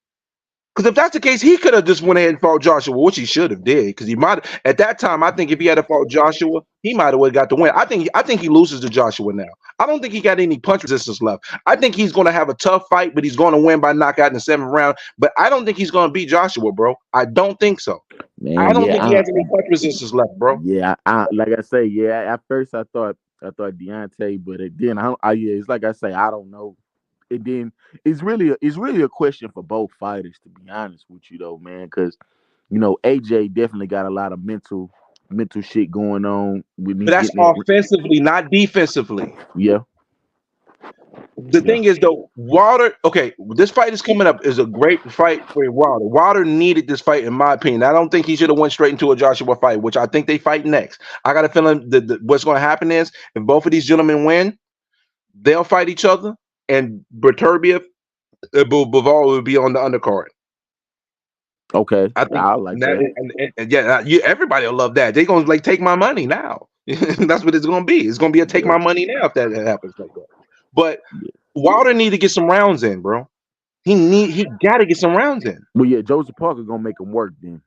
Speaker 3: Because if that's the case, he could have just went ahead and fought Joshua, which he should have did. Because he might at that time, I think if he had fought Joshua, he might have got the win. I think he loses to Joshua now. I don't think he got any punch resistance left. I think he's going to have a tough fight, but he's going to win by knockout in the seventh round. But I don't think he's going to beat Joshua, bro. I don't think so. I
Speaker 4: Man,
Speaker 3: don't
Speaker 4: yeah,
Speaker 3: think he has any punch resistance left, bro.
Speaker 4: yeah. I like I say, yeah. At first, I thought Deontay, but then yeah, it's like I say, I don't know. And then it's really a question for both fighters, to be honest with you, though, man, because AJ definitely got a lot of mental shit going on when
Speaker 3: But
Speaker 4: he
Speaker 3: that's
Speaker 4: getting it.
Speaker 3: offensively, not defensively.
Speaker 4: Yeah,
Speaker 3: The
Speaker 4: Yeah.
Speaker 3: thing is though, Wilder. Okay, this fight is coming up is a great fight for Wilder. Wilder needed this fight, in my opinion. I don't think he should have went straight into a Joshua fight, which I think they fight next. I got a feeling that what's going to happen is if both of these gentlemen win, they'll fight each other, and Beterbiev, Bivol will be on the undercard.
Speaker 4: Okay,
Speaker 3: I think
Speaker 4: I like
Speaker 3: that,
Speaker 4: that.
Speaker 3: and yeah, everybody will love that. They're gonna like take my money now. That's what it's gonna be. It's gonna be a take
Speaker 4: Yeah.
Speaker 3: my money now if that happens like that. But
Speaker 4: Yeah.
Speaker 3: Wilder need to get some rounds in, bro. He got to get some rounds in.
Speaker 4: Well, yeah, Joseph Parker gonna make him work. Then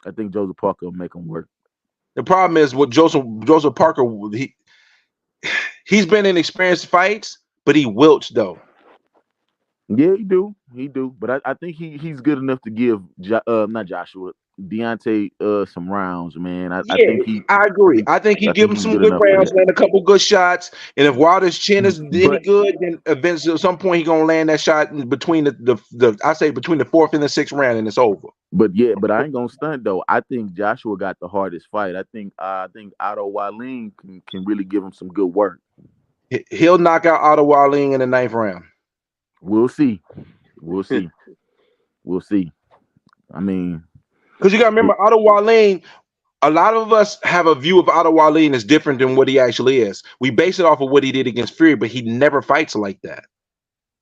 Speaker 4: I think Joseph Parker will make him work.
Speaker 3: The problem is with Joseph Parker. He's been in experienced fights, but he wilts though.
Speaker 4: Yeah, he do. But I think he's good enough to give not Joshua Deontay some rounds, man. I
Speaker 3: Yeah,
Speaker 4: think he
Speaker 3: I agree. I think he
Speaker 4: I
Speaker 3: give
Speaker 4: think
Speaker 3: him
Speaker 4: he's
Speaker 3: some
Speaker 4: good
Speaker 3: good
Speaker 4: enough for
Speaker 3: rounds,
Speaker 4: that.
Speaker 3: land a couple good shots, and if Wilder's chin is any
Speaker 4: But
Speaker 3: good, then eventually at some point he gonna land that shot between the I say between the fourth and the sixth round, and it's over.
Speaker 4: but I ain't gonna stunt though. I think Joshua got the hardest fight. I think Otto Wallin can really give him some good work.
Speaker 3: He'll knock out Otto Wallin in the ninth round.
Speaker 4: We'll see. We'll see. We'll see. I mean,
Speaker 3: Because you got to remember, Otto Wallin. A lot of us have a view of Otto Wallin is different than what he actually is. We base it off of what he did against Fury, but he never fights like that.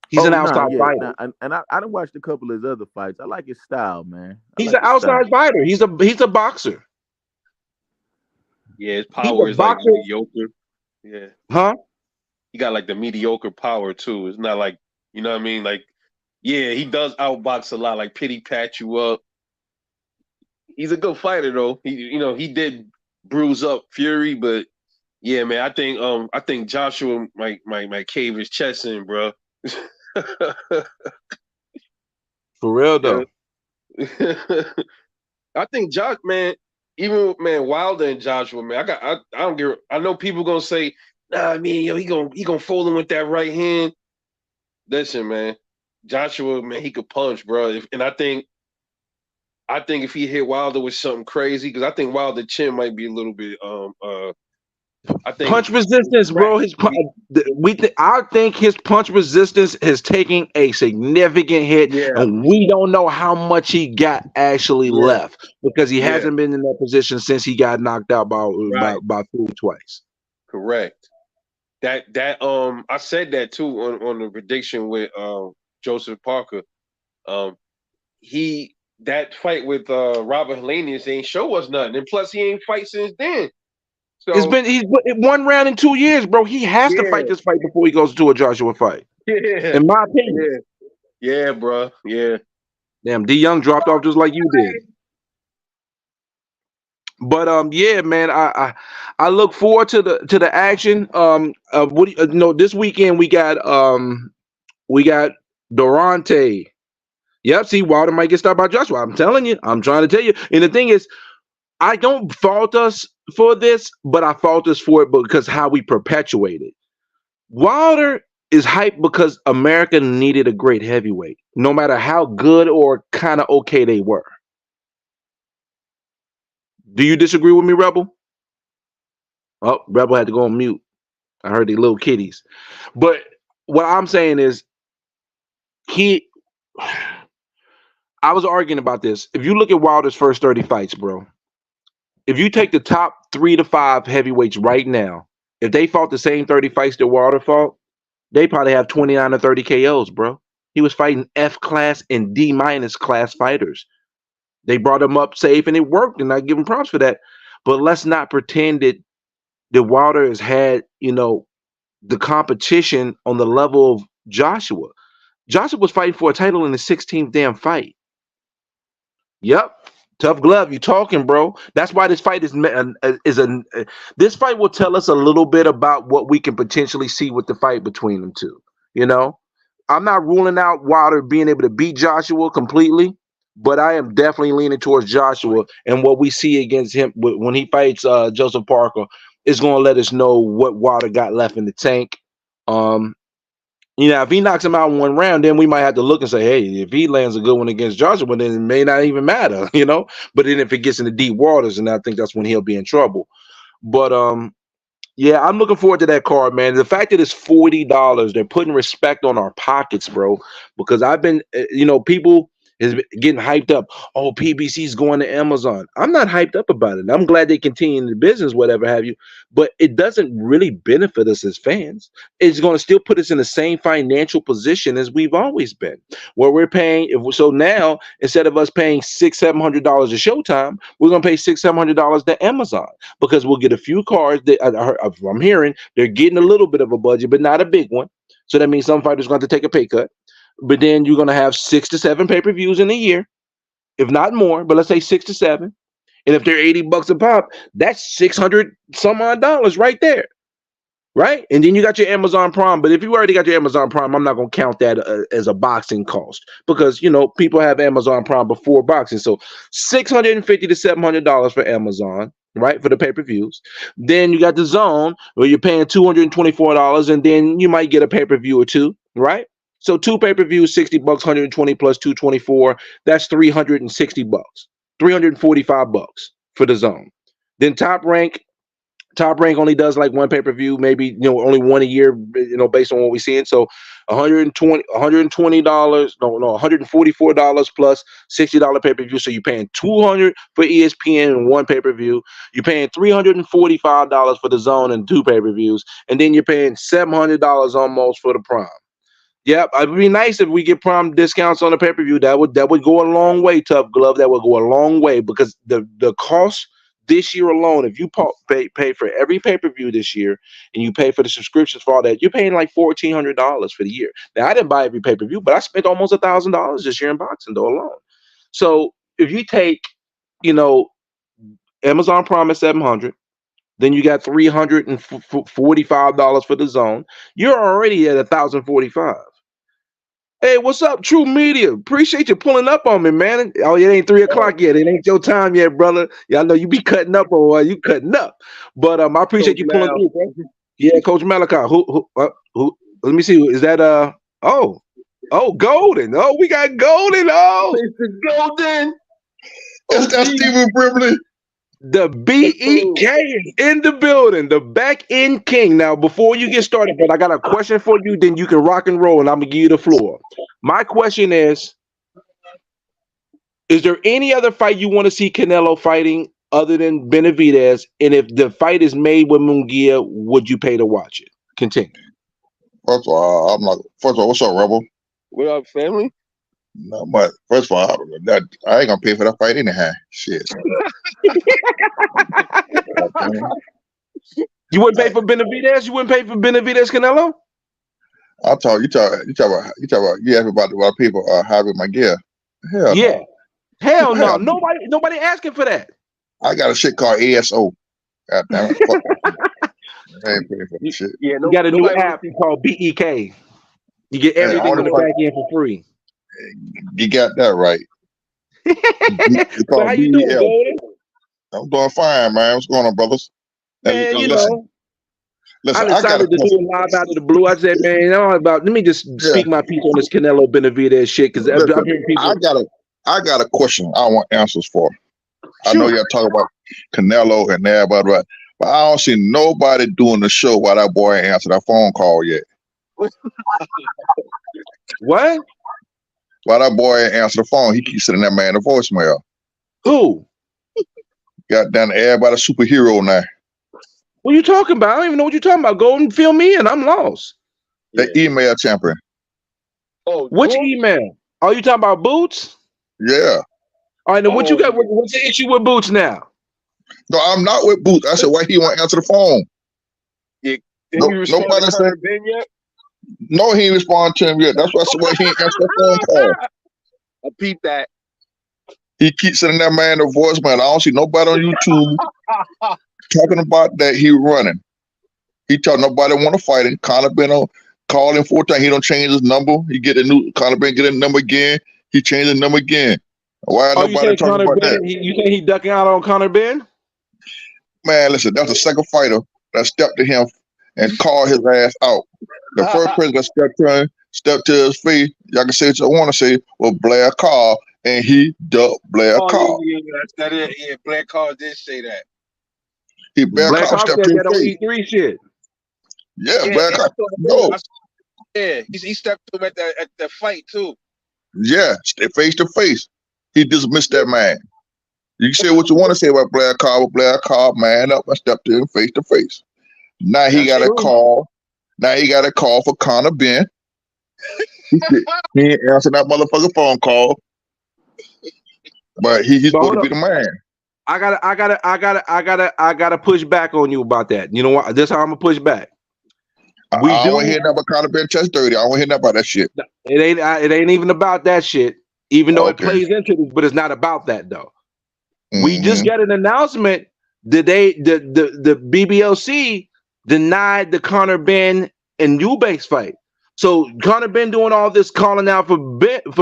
Speaker 3: He's an
Speaker 4: oh no,
Speaker 3: outside
Speaker 4: yeah,
Speaker 3: fighter.
Speaker 4: nah, and I done watched a couple of his other fights. I like his style, man. I
Speaker 3: He's
Speaker 4: like
Speaker 3: an
Speaker 4: his style.
Speaker 3: outside fighter. He's a boxer.
Speaker 2: Yeah, his
Speaker 3: He's
Speaker 2: power
Speaker 3: a
Speaker 2: is like
Speaker 3: boxer,
Speaker 2: mediocre. Yeah,
Speaker 3: huh?
Speaker 2: he got like the mediocre power too. It's not like you know what I mean. Like, yeah, he does outbox a lot, like pity pat you up. He's a good fighter though. He did bruise up Fury, but yeah, man, I think Joshua might cave his chest in, bro.
Speaker 3: For real
Speaker 2: Yeah.
Speaker 3: though.
Speaker 2: I think Josh, man, even man Wilder and Joshua, man, I don't get. I know people gonna say, nah, man, he gonna fold him with that right hand. Listen, man, Joshua, man, he could punch, bro. And I think if he hit Wilder with something crazy, because I think Wilder chin might be a little bit I think
Speaker 3: Punch resistance,
Speaker 2: crack.
Speaker 3: bro. I think his punch resistance is taking a significant hit,
Speaker 2: Yeah,
Speaker 3: and we don't know how much he got actually
Speaker 2: yeah,
Speaker 3: left because he
Speaker 2: yeah,
Speaker 3: hasn't been in that position since he got knocked out
Speaker 2: right,
Speaker 3: by Fury twice.
Speaker 2: correct. That I said that too on the prediction with Joseph Parker. Um he that fight with Robert Helenius ain't show us nothing. And plus he ain't fight since then. So
Speaker 3: He's been 1 round in 2 years, bro. He has to fight
Speaker 2: yeah,
Speaker 3: this fight before he goes into a Joshua fight,
Speaker 2: yeah,
Speaker 3: in my opinion.
Speaker 2: yeah, yeah, bro. Yeah.
Speaker 3: Damn, D Young dropped off just like you did. But yeah, man, I look forward to the action. This weekend we got Durante. Yep, see, Wilder might get stopped by Joshua. I'm telling you, I'm trying to tell you. And the thing is, I don't fault us for this, but I fault us for it because how we perpetuate it. Wilder is hyped because America needed a great heavyweight, no matter how good or kind of okay they were. Do you disagree with me, Rebel? Oh, Rebel had to go on mute. I heard the little kitties. But what I'm saying is, he. I was arguing about this. If you look at Wilder's first 30 fights, bro, if you take the top 3 to 5 heavyweights right now, if they fought the same 30 fights that Wilder fought, they probably have 29 or 30 KOs, bro. He was fighting F class and D minus class fighters. They brought him up safe and it worked, and I give him props for that. But let's not pretend that Wilder has had, the competition on the level of Joshua. Joshua was fighting for a title in the 16th damn fight. Yep. Tough glove, you talking, bro. That's why this fight this fight will tell us a little bit about what we can potentially see with the fight between them two. You know, I'm not ruling out Wilder being able to beat Joshua completely, but I am definitely leaning towards Joshua, and what we see against him when he fights Joseph Parker is going to let us know what Wilder got left in the tank. Um, if he knocks him out in 1 round, then we might have to look and say, hey, if he lands a good one against Joshua, then it may not even matter. But then if it gets into deep waters, and I think that's when he'll be in trouble. But Yeah, I'm looking forward to that card, man. The fact that it's $40, they're putting respect on our pockets, bro. Because I've been, people is getting hyped up. Oh, PBC's going to Amazon. I'm not hyped up about it. I'm glad they continue in the business, whatever have you. But it doesn't really benefit us as fans. It's going to still put us in the same financial position as we've always been, where we're paying. So now, instead of us paying $600-700 to Showtime, we're going to pay $600-700 to Amazon because we'll get a few cards that I'm hearing they're getting a little bit of a budget, but not a big one. So that means some fighters are going to take a pay cut. But then you're going to have 6 to 7 pay-per-views in a year, if not more. But let's say 6 to 7. And if they're $80 a pop, that's 600 some odd dollars right there. Right? And then you got your Amazon Prime. But if you already got your Amazon Prime, I'm not going to count that as a boxing cost because, people have Amazon Prime before boxing. So $650 to $700 for Amazon, right? For the pay-per-views. Then you got the Zone where you're paying $224 and then you might get a pay-per-view or two, right? So 2 pay-per-views, $60, 120 plus 224. That's $360, $345 for the Zone. Then Top Rank only does like one pay-per-view, maybe only one a year, based on what we're seeing. So $120, $144 plus $60 pay-per-view. So you're paying $200 for ESPN and one pay-per-view. You're paying $345 for the Zone and 2 pay-per-views, and then you're paying $700 almost for the Prime. Yep, it'd be nice if we get Prime discounts on the pay-per-view. That would go a long way, Tough Glove. That would go a long way because the cost this year alone, if you pay for every pay-per-view this year and you pay for the subscriptions for all that, you're paying like $1,400 for the year. Now, I didn't buy every pay-per-view, but I spent almost $1,000 this year in boxing though alone. So if you take, Amazon Prime at 700, then you got $345 for the Zone. You're already at 1,045. Hey, what's up, True Media? Appreciate you pulling up on me, man. Oh, it ain't 3 o'clock yet. It ain't your time yet, brother. Y'all know you be cutting up or you cutting up. But I appreciate you pulling through, bro. Yeah, Coach Malachi. Who? Let me see. Is that Oh, Golden. Oh, we got Golden. Oh,
Speaker 2: Mr. Golden.
Speaker 5: That's that Stephen Brimley.
Speaker 3: The BEK is in the building, the back end king. Now, before you get started, but I got a question for you, then you can rock and roll, and I'm gonna give you the floor. My question is there any other fight you want to see Canelo fighting other than Benevidez? And if the fight is made with Munguia, would you pay to watch it? Continue.
Speaker 5: First of all, what's up, Rebel?
Speaker 2: What up, family?
Speaker 5: No, but first of all, I ain't gonna pay for that fight anyhow. Shit.
Speaker 3: You wouldn't pay for Benevidez? You wouldn't pay for Benevidez Canelo?
Speaker 5: I talk. You talk about. You ask me about why people are having my gear. Hell
Speaker 3: yeah.
Speaker 5: No.
Speaker 3: Hell no. Nobody asking for that.
Speaker 5: I got a shit called ASO. God damn it. I ain't paying for that shit.
Speaker 3: Yeah, you got a new app called BEK. You get everything on the back end for free.
Speaker 5: You got that right.
Speaker 3: So how you doing, Golden?
Speaker 5: I'm doing fine, man. What's going on, brothers?
Speaker 3: Man,
Speaker 5: listen,
Speaker 3: I decided to do a live out of the blue. I said, man, let me just speak my piece on this Canelo Benevidez shit because I'm hearing people.
Speaker 5: I got a question I want answers for. Sure. I know y'all talk about Canelo and everybody, but I don't see nobody doing the show while that boy ain't answered that phone call yet.
Speaker 3: What?
Speaker 5: While that boy ain't answered the phone, he keeps sending that man a voicemail.
Speaker 3: Who?
Speaker 5: Got down everybody superhero now.
Speaker 3: What are you talking about? I don't even know what you're talking about. Golden, fill me in. I'm lost.
Speaker 5: The email champion.
Speaker 2: Oh,
Speaker 3: which email? Are you talking about Boots?
Speaker 5: Yeah.
Speaker 3: All right, now what you got? What's the issue with Boots now?
Speaker 5: No, I'm not with Boots. I said, why he won't answer the phone?
Speaker 2: Yeah.
Speaker 5: Nobody said
Speaker 2: Ben yet?
Speaker 5: No, he ain't responded to him yet. That's why I said why he ain't answer the phone call.
Speaker 2: I peeped that.
Speaker 5: He keeps sending that man a voicemail. I don't see nobody on YouTube talking about that he running. He tell nobody want to fight him. Conor been on called him 4 times. He don't change his number. He get a new Conor been get a number again. He changed the number again. Why nobody talking about that?
Speaker 3: You think he ducking out on Conor Ben?
Speaker 5: Man, listen, that's the second fighter that stepped to him and called his ass out. The first person that stepped to his face, y'all can say what you want to say, was Blair Carr, and he ducked Blair Carr.
Speaker 2: Yeah, Blair Carr did say that.
Speaker 5: Black
Speaker 3: Black
Speaker 5: Cobb
Speaker 3: Ops
Speaker 5: stepped
Speaker 3: said
Speaker 5: to his
Speaker 3: that on
Speaker 5: face.
Speaker 3: E3 shit.
Speaker 5: Yeah,
Speaker 2: Yeah,
Speaker 5: Black
Speaker 2: I
Speaker 5: Cobb.
Speaker 2: saw
Speaker 5: No,
Speaker 2: yeah, he stepped to him at the fight too.
Speaker 5: yeah, face to face. He dismissed that man. You can say what you want to say about Black Cobb, but Black Cobb man up and stepped to him face to face. Now he
Speaker 2: That's
Speaker 5: got a
Speaker 2: true.
Speaker 5: call. Now he got a call for Conor Ben. He ain't answering that motherfucking phone call, but he's
Speaker 3: But
Speaker 5: supposed
Speaker 3: hold
Speaker 5: to
Speaker 3: up.
Speaker 5: be the man.
Speaker 3: I gotta push back on you about that. You know what? This is how I'm gonna push back.
Speaker 5: I
Speaker 3: We
Speaker 5: don't want to
Speaker 3: do.
Speaker 5: hear nothing about Conor Ben chest dirty. I don't want to hear nothing about that shit.
Speaker 3: It ain't even about that shit. Even though it
Speaker 5: Okay.
Speaker 3: plays into this, but it's not about that though. We
Speaker 5: Mm-hmm.
Speaker 3: just got an announcement that the BBLC denied the Conor Ben and Eubanks fight. So Conor Ben doing all this calling out for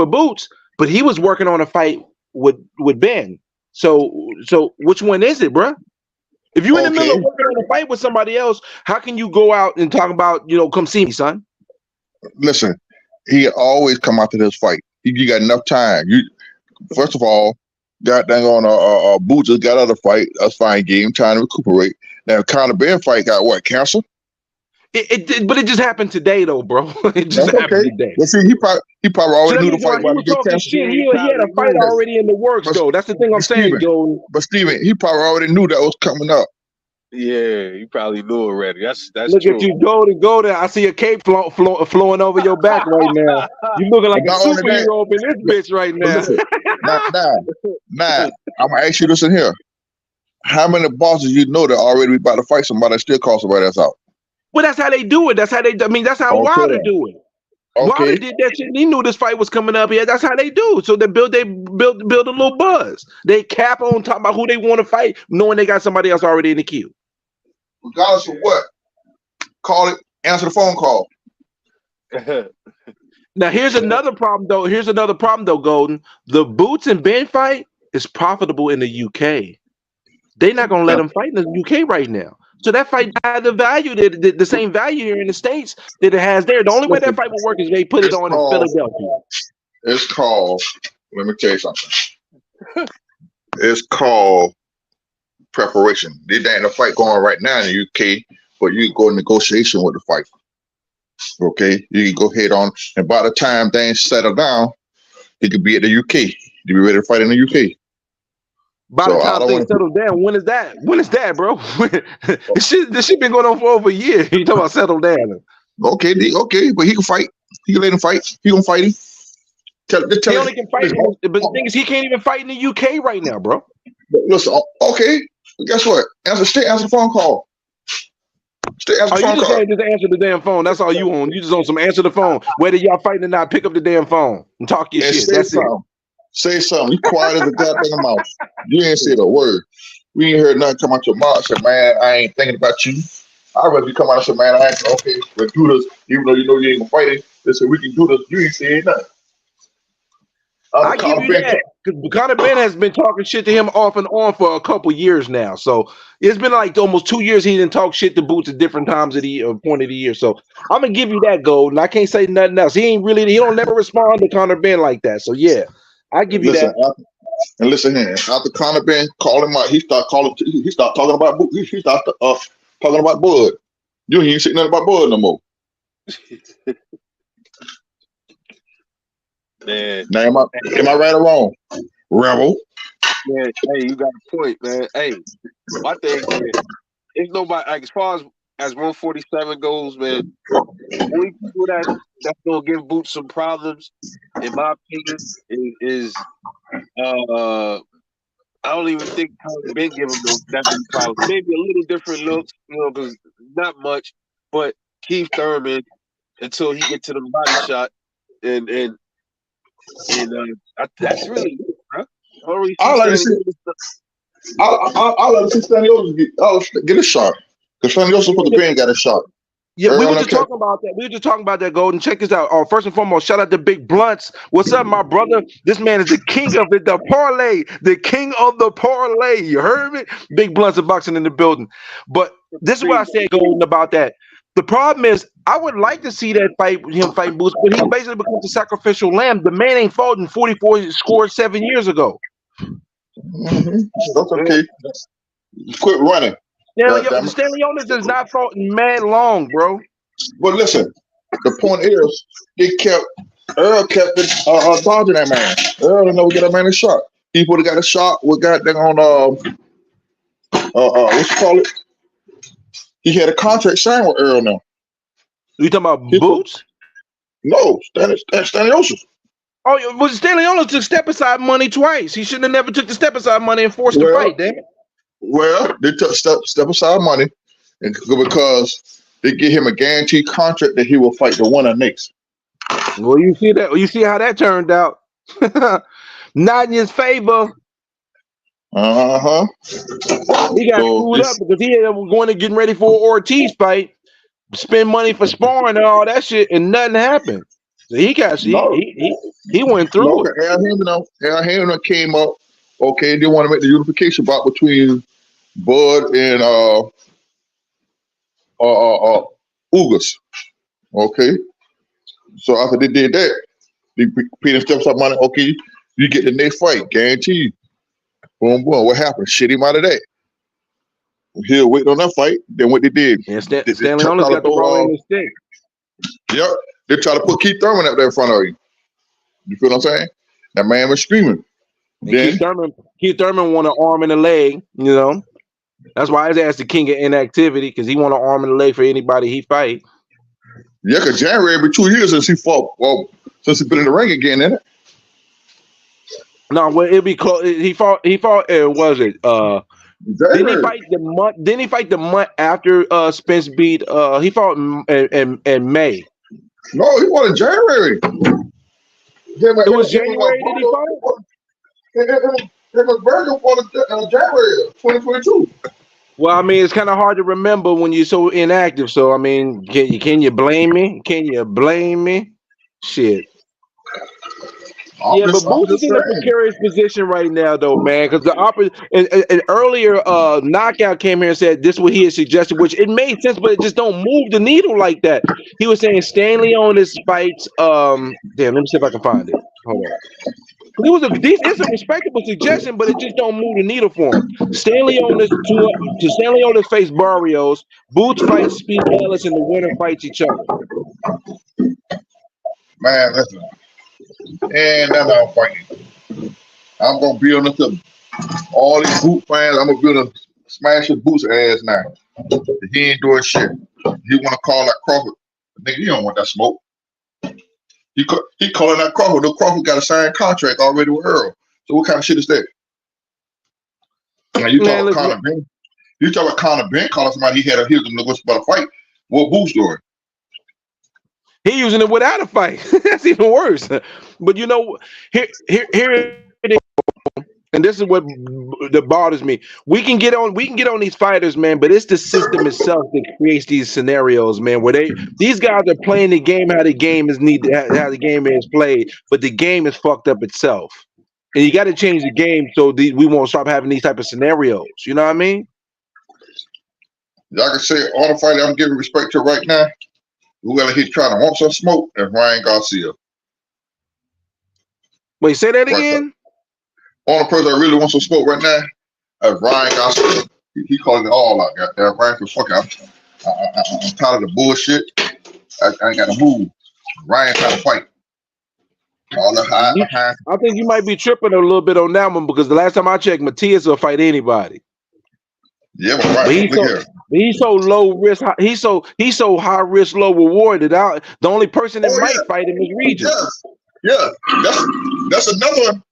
Speaker 3: Boots, but he was working on a fight with Ben. So which one is it, bruh? If you're in the middle
Speaker 5: Okay.
Speaker 3: of working on a fight with somebody else, how can you go out and talk about, come see me, son?
Speaker 5: Listen, he always come out to this fight. You got enough time. You first of all, got dang on Boots just got out of the fight. That's fine. Gave him time to recuperate. Now Conor Ben fight got what, canceled?
Speaker 3: But it just happened today, though, bro. It just
Speaker 5: That's
Speaker 3: happened
Speaker 5: okay.
Speaker 3: today.
Speaker 5: But see, he probably
Speaker 3: So
Speaker 5: already
Speaker 3: that
Speaker 5: knew the
Speaker 3: means
Speaker 5: fight
Speaker 3: he
Speaker 5: about to
Speaker 3: was
Speaker 5: get
Speaker 3: talking
Speaker 5: canceled.
Speaker 3: shit. He had a fight already in the works, though. That's the thing I'm saying, Joe.
Speaker 5: But Steven, he probably already knew that was coming up.
Speaker 2: Yeah, you probably knew already. That's
Speaker 3: Look
Speaker 2: true.
Speaker 3: at you, go there. I see a cape flowing over your back right now. You looking like
Speaker 5: But
Speaker 3: a
Speaker 5: not only that,
Speaker 3: superhero up in this bitch right
Speaker 5: but
Speaker 3: now.
Speaker 5: listen, now, I'm gonna ask you this in here. How many bosses you know that already about to fight somebody that still call somebody else out?
Speaker 3: Well, that's how they do it. That's how that's how
Speaker 5: Okay
Speaker 3: Wilder
Speaker 5: then.
Speaker 3: do it. Wilder
Speaker 5: Okay.
Speaker 3: did that shit. He knew this fight was coming up here. That's how they do. So they build a little buzz. They cap on talking about who they want to fight, knowing they got somebody else already in the queue.
Speaker 5: Regardless of what, call it, answer the phone call.
Speaker 3: Now here's another problem though. Golden. The Boots and Ben fight is profitable in the UK. They're not gonna let them fight in the UK right now. So that fight had the value, the same value here in the States that it has there. The only way that fight will work is they put it on in Philadelphia.
Speaker 5: It's called, let me tell you something. It's called preparation. There ain't a fight going right now in the UK, but you can go in negotiation with the fight. Okay? You can go head on, and by the time things settle down, he could be at the UK. You be ready to fight in the UK.
Speaker 3: By the time things settle down, when is that? When is that, bro? This shit been going on for over a year. You talking about settle down?
Speaker 5: Okay, but he can fight. He can let him fight. He gonna fight him.
Speaker 3: He only can fight, but the thing is, he can't even fight in the UK right now, bro.
Speaker 5: Listen, okay. Guess what? Answer the phone call.
Speaker 3: Just answer the damn phone. That's all you on. You just on some answer the phone. Whether y'all fighting or not, pick up the damn phone and talk your shit. That's it.
Speaker 5: Say something. You quiet as a goddamn mouse. You ain't said a word. We ain't heard nothing come out your mouth. Say, man, I ain't thinking about you. I'd rather you come out and say, man, I ain't okay. Let's do this. Even though you know you ain't gonna fight it. Listen, we can do this. You ain't saying nothing.
Speaker 3: I give you that. Conor Ben has been talking shit to him off and on for a couple years now. So it's been like almost 2 years he didn't talk shit to Boots at different times of the point of the year. So I'm gonna give you that, Golden. I can't say nothing else. He don't never respond to Conor Ben like that. So yeah, I give you that.
Speaker 5: And listen here, after Conor Ben called him out, he started talking about Boots. He started talking about Bud. You ain't saying nothing about Bud no more.
Speaker 2: Man.
Speaker 5: Now, am I right or wrong? Rebel.
Speaker 2: Man, hey, you got a point, man. Hey, my thing is, it's nobody, like, as far as 147 goes, man, only people that's gonna give Boots some problems, in my opinion, is I don't even think Conor Ben give him that many problems. Maybe a little different looks, because not much, but Keith Thurman until he get to the body shot and that's really it, bro.
Speaker 5: I like to see Stanley get a shot. Because Stanley for the Ben got a shot.
Speaker 3: Yeah, we were just talking about that. We were just talking about that, Golden. Check this out. First and foremost, shout out to Big Blunts. What's up, my brother? This man is the king of it, the parlay, the king of the parlay. You heard me? Big Blunts of boxing in the building. But this is what I said, Golden, about that. The problem is, I would like to see that fight with him fighting Boots, but he basically becomes a sacrificial lamb. The man ain't fought in 44 scored 7 years ago.
Speaker 5: Mm-hmm. That's okay. Quit running.
Speaker 3: The Stanley has not fought in mad long, bro.
Speaker 5: But listen, the point is, Earl kept it, dodging that man. Earl didn't never get that man a shot. He would have got a shot with goddamn on what you call it? He had a contract signed with Earl now.
Speaker 3: You talking about Boots?
Speaker 5: No, Stanley Ocean.
Speaker 3: Oh, was Stanley Ocean took step aside money twice? He shouldn't have never took the step aside money and forced the fight, damn it.
Speaker 5: Well, they took step aside money, and because they give him a guaranteed contract that he will fight the winner next.
Speaker 3: Well, you see that. You see how that turned out. Not in his favor.
Speaker 5: Uh-huh.
Speaker 3: He got screwed up because he was going to getting ready for an Ortiz fight, spend money for sparring and all that shit, and nothing happened. So he went through it.
Speaker 5: Al Hammond came up. Okay, they want to make the unification bout between Bud and Ugas. Okay, so after they did that, they paid him steps up money. Okay, you get the next fight, guaranteed. Boom, boom. What happened? Shit him out of that. He'll wait on that fight. Then what they did?
Speaker 3: And Stanley only got the ball in the stick.
Speaker 5: Yep, they try to put Keith Thurman up there in front of you. You feel what I'm saying? That man was screaming.
Speaker 3: Keith Thurman want an arm and a leg. You know, that's why his ass the king of inactivity because he want an arm and a leg for anybody he fight.
Speaker 5: Yeah, because January be 2 years since he fought. Well, since he been in the ring again, isn't it?
Speaker 3: No, well, it'd be close. He fought. Was it? Didn't he fight the month? Didn't he fight the month after Spence beat? He fought in May.
Speaker 5: No, he fought in January.
Speaker 3: It was January that he fought.
Speaker 5: It was Bergen fought in January 2022.
Speaker 3: Well, I mean, it's kind of hard to remember when you're so inactive. So, I mean, can you blame me? Can you blame me? Shit. Yeah, but Boots is in a precarious position right now, though, man. Because an earlier knockout came here and said this is what he had suggested, which it made sense, but it just don't move the needle like that. He was saying Stanley on his fights. Damn, let me see if I can find it. Hold on. It's a respectable suggestion, but it just don't move the needle for him. Stanley on his face Barrios. Boots fights Speed Ellis, and the winner fights each other.
Speaker 5: Man, listen. And that's how I'm fighting. I'm gonna build into all these Boot fans. I'm gonna build a smash his Boots ass now. He ain't doing shit. He wanna call that Crawford. Nigga, you don't want that smoke. He calling that Crawford. The Crawford got a signed contract already with Earl. So what kind of shit is that? Now you talk about Conor Ben. You talk about Conor Ben calling somebody he was gonna negotiate about a fight. What Boots doing?
Speaker 3: He using it without a fight. That's even worse. But you know, here it is. And this is what that bothers me. We can get on these fighters, man, but it's the system itself that creates these scenarios, man, where these guys are playing the game how the game is played, but the game is fucked up itself. And you got to change the game so we won't stop having these type of scenarios. You know what I mean?
Speaker 5: Y'all can say all the fighters I'm giving respect to right now. Whoever he's trying to want some smoke is Ryan Garcia.
Speaker 3: Wait, say that again?
Speaker 5: Only person I really want some smoke right now is Ryan Garcia. He calling it all out. Goddamn, Ryan, fuck it. I'm tired of the bullshit. I ain't got to move. Ryan trying to fight. All the high.
Speaker 3: I think you might be tripping a little bit on that one because the last time I checked, Matias will fight anybody.
Speaker 5: Yeah, but Ryan,
Speaker 3: he's so low risk. He's so high risk, low reward that the only person that might fight him is Regis.
Speaker 5: Yeah, that's another one.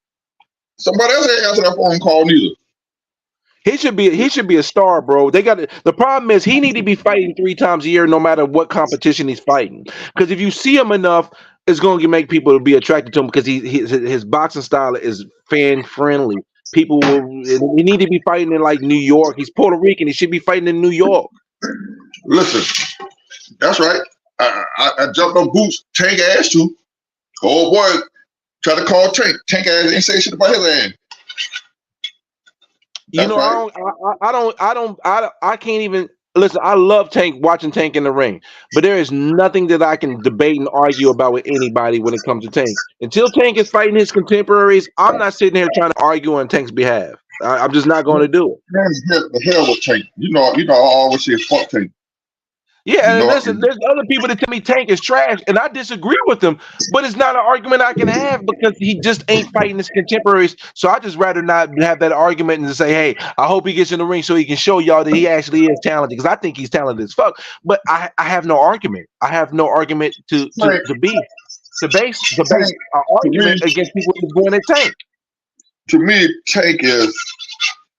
Speaker 5: Somebody else ain't answering that phone call neither.
Speaker 3: He should be a star, bro. The problem is he need to be fighting 3 times a year, no matter what competition he's fighting. Because if you see him enough, it's going to make people be attracted to him because his boxing style is fan friendly. He need to be fighting in like New York. He's Puerto Rican. He should be fighting in New York.
Speaker 5: Listen, that's right. I jumped on Boots, Tank ass too. Oh boy, try to call Tank. Tank ass ain't say shit about his ass.
Speaker 3: You know, right. I can't even listen. I love watching Tank in the ring, but there is nothing that I can debate and argue about with anybody when it comes to Tank. Until Tank is fighting his contemporaries, I'm not sitting here trying to argue on Tank's behalf. I'm just not going to do it.
Speaker 5: Man, the hell with Tank. I always say fuck Tank. You
Speaker 3: Yeah, and
Speaker 5: know,
Speaker 3: listen, there's other people that tell me Tank is trash, and I disagree with them. But it's not an argument I can have because he just ain't fighting his contemporaries. So I just rather not have that argument and say, hey, I hope he gets in the ring so he can show y'all that he actually is talented. Because I think he's talented as fuck. But I have no argument. I have no argument to
Speaker 5: Tank,
Speaker 3: base
Speaker 5: Tank
Speaker 3: an
Speaker 5: to me,
Speaker 3: argument against people that's going at Tank.
Speaker 5: Tank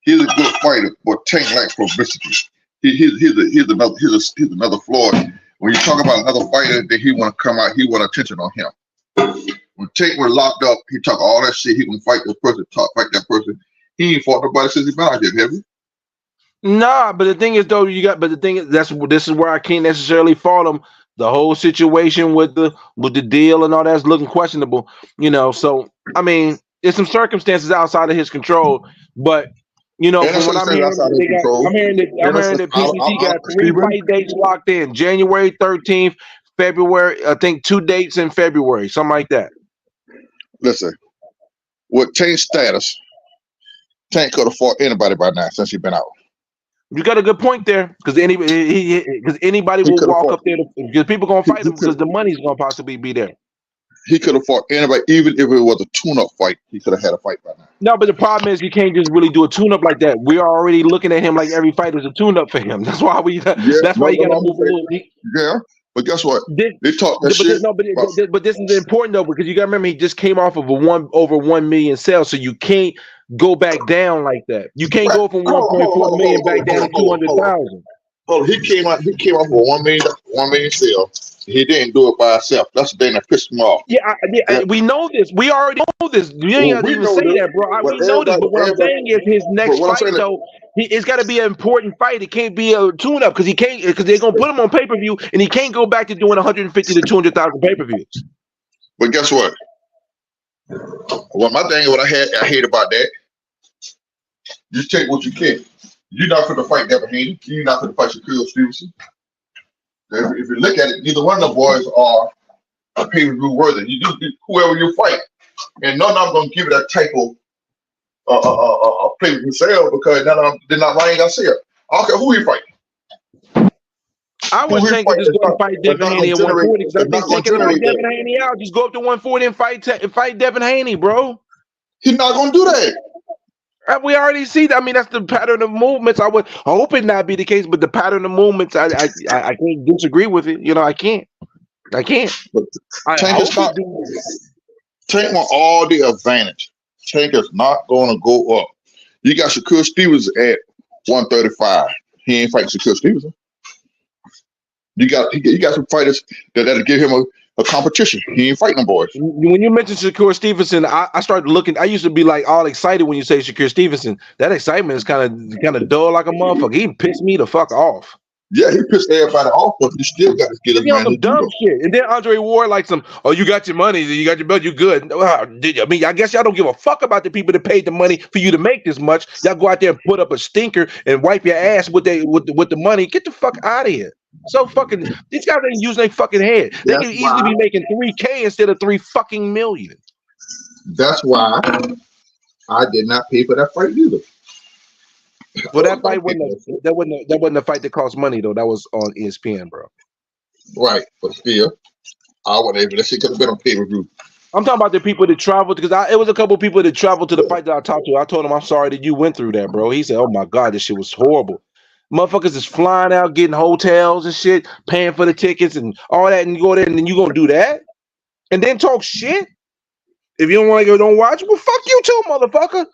Speaker 5: he's a good fighter, but Tank like publicity. He's another Floyd. When you talk about another fighter, then he want to come out, he want attention on him. When Tank was locked up, he talk all that shit. He gonna fight this person, fight that person. He ain't fought nobody since he been out here, have you?
Speaker 3: Nah, but the thing is though, this is where I can't necessarily fault him. The whole situation with the deal and all that's looking questionable, So I mean, there's some circumstances outside of his control, but from what I'm hearing, I'm hearing that PCT got 3 fight dates locked in: January 13th, February. I think 2 dates in February, something like that.
Speaker 5: Listen, with Tank's status, Tank could have fought anybody by now since he been out.
Speaker 3: You got a good point there, because anybody will walk up there because people gonna fight him because the money's gonna possibly be there.
Speaker 5: He could have fought anybody, even if it was a tune-up fight. He could have had a fight by now.
Speaker 3: No, but the problem is you can't just really do a tune-up like that. We're already looking at him like every fight is a tune-up for him. That's why you got to move a little.
Speaker 5: Yeah, but guess what?
Speaker 3: They talk that shit. But this is important though, because you got to remember he just came off of over 1 million sales, so you can't go back down like that. You can't go from 1.4 million back down to 200,000.
Speaker 5: Oh, he came off with 1 million sale. He didn't do it by himself. That's the thing that pissed him off.
Speaker 3: Yeah, we know this. We already know this. You ain't got to even say that, bro. We know this. But what I'm saying is his next fight, though, it's got to be an important fight. It can't be a tune-up because they're gonna put him on pay-per-view, and he can't go back to doing 150 to 200,000 pay-per-views.
Speaker 5: But guess what? Well, my thing, what I hate about that, you take what you can. You're not going to fight Devin Haney. You're not going to fight Shakur Stevenson. If you look at it, neither one of the boys are pay-per-view worthy. You do whoever you fight, and none of them going to give it that type of pay-per-view sale because they're not lying on sale. I don't care who you fight.
Speaker 3: I would think just go and fight Devin Haney at 140. Because I think taking Devin Haney out, just go up to 140 and fight Devin Haney, bro.
Speaker 5: He's not going to do that.
Speaker 3: We already see that. I mean, that's the pattern of movements. I hope it not be the case, but the pattern of movements, I can't disagree with it. I can't.
Speaker 5: Tank want all the advantage. Tank is not going to go up. You got Shakur Stevens at 135. He ain't fighting Shakur Stevenson. You got some fighters that'll give him a competition. He ain't fighting them boys.
Speaker 3: When you mentioned Shakur Stevenson, I started looking. I used to be like all excited when you say Shakur Stevenson. That excitement is kind of dull like a motherfucker. He pissed me the fuck off.
Speaker 5: Yeah, he pissed everybody off, but he still got to get his man.
Speaker 3: Some dumb shit. And then Andre Ward like you got your money, you got your belt, you good. I mean, I guess y'all don't give a fuck about the people that paid the money for you to make this much. Y'all go out there and put up a stinker and wipe your ass with the money. Get the fuck out of here. So fucking these guys ain't using their fucking head. They can easily be making $3K instead of $3 fucking million.
Speaker 5: That's why I did not pay for that fight either.
Speaker 3: Well, that fight wasn't a fight that cost money though. That was on ESPN, bro.
Speaker 5: Right, but still, I wouldn't even. That shit could have been on pay-per-view.
Speaker 3: I'm talking about the people that traveled because it was a couple of people that traveled to the fight that I talked to. I told him I'm sorry that you went through that, bro. He said, "Oh my god, this shit was horrible." Motherfuckers is flying out, getting hotels and shit, paying for the tickets and all that, and you go there and then you gonna do that and then talk shit. If you don't want to go, don't watch. Well, fuck you too, motherfucker.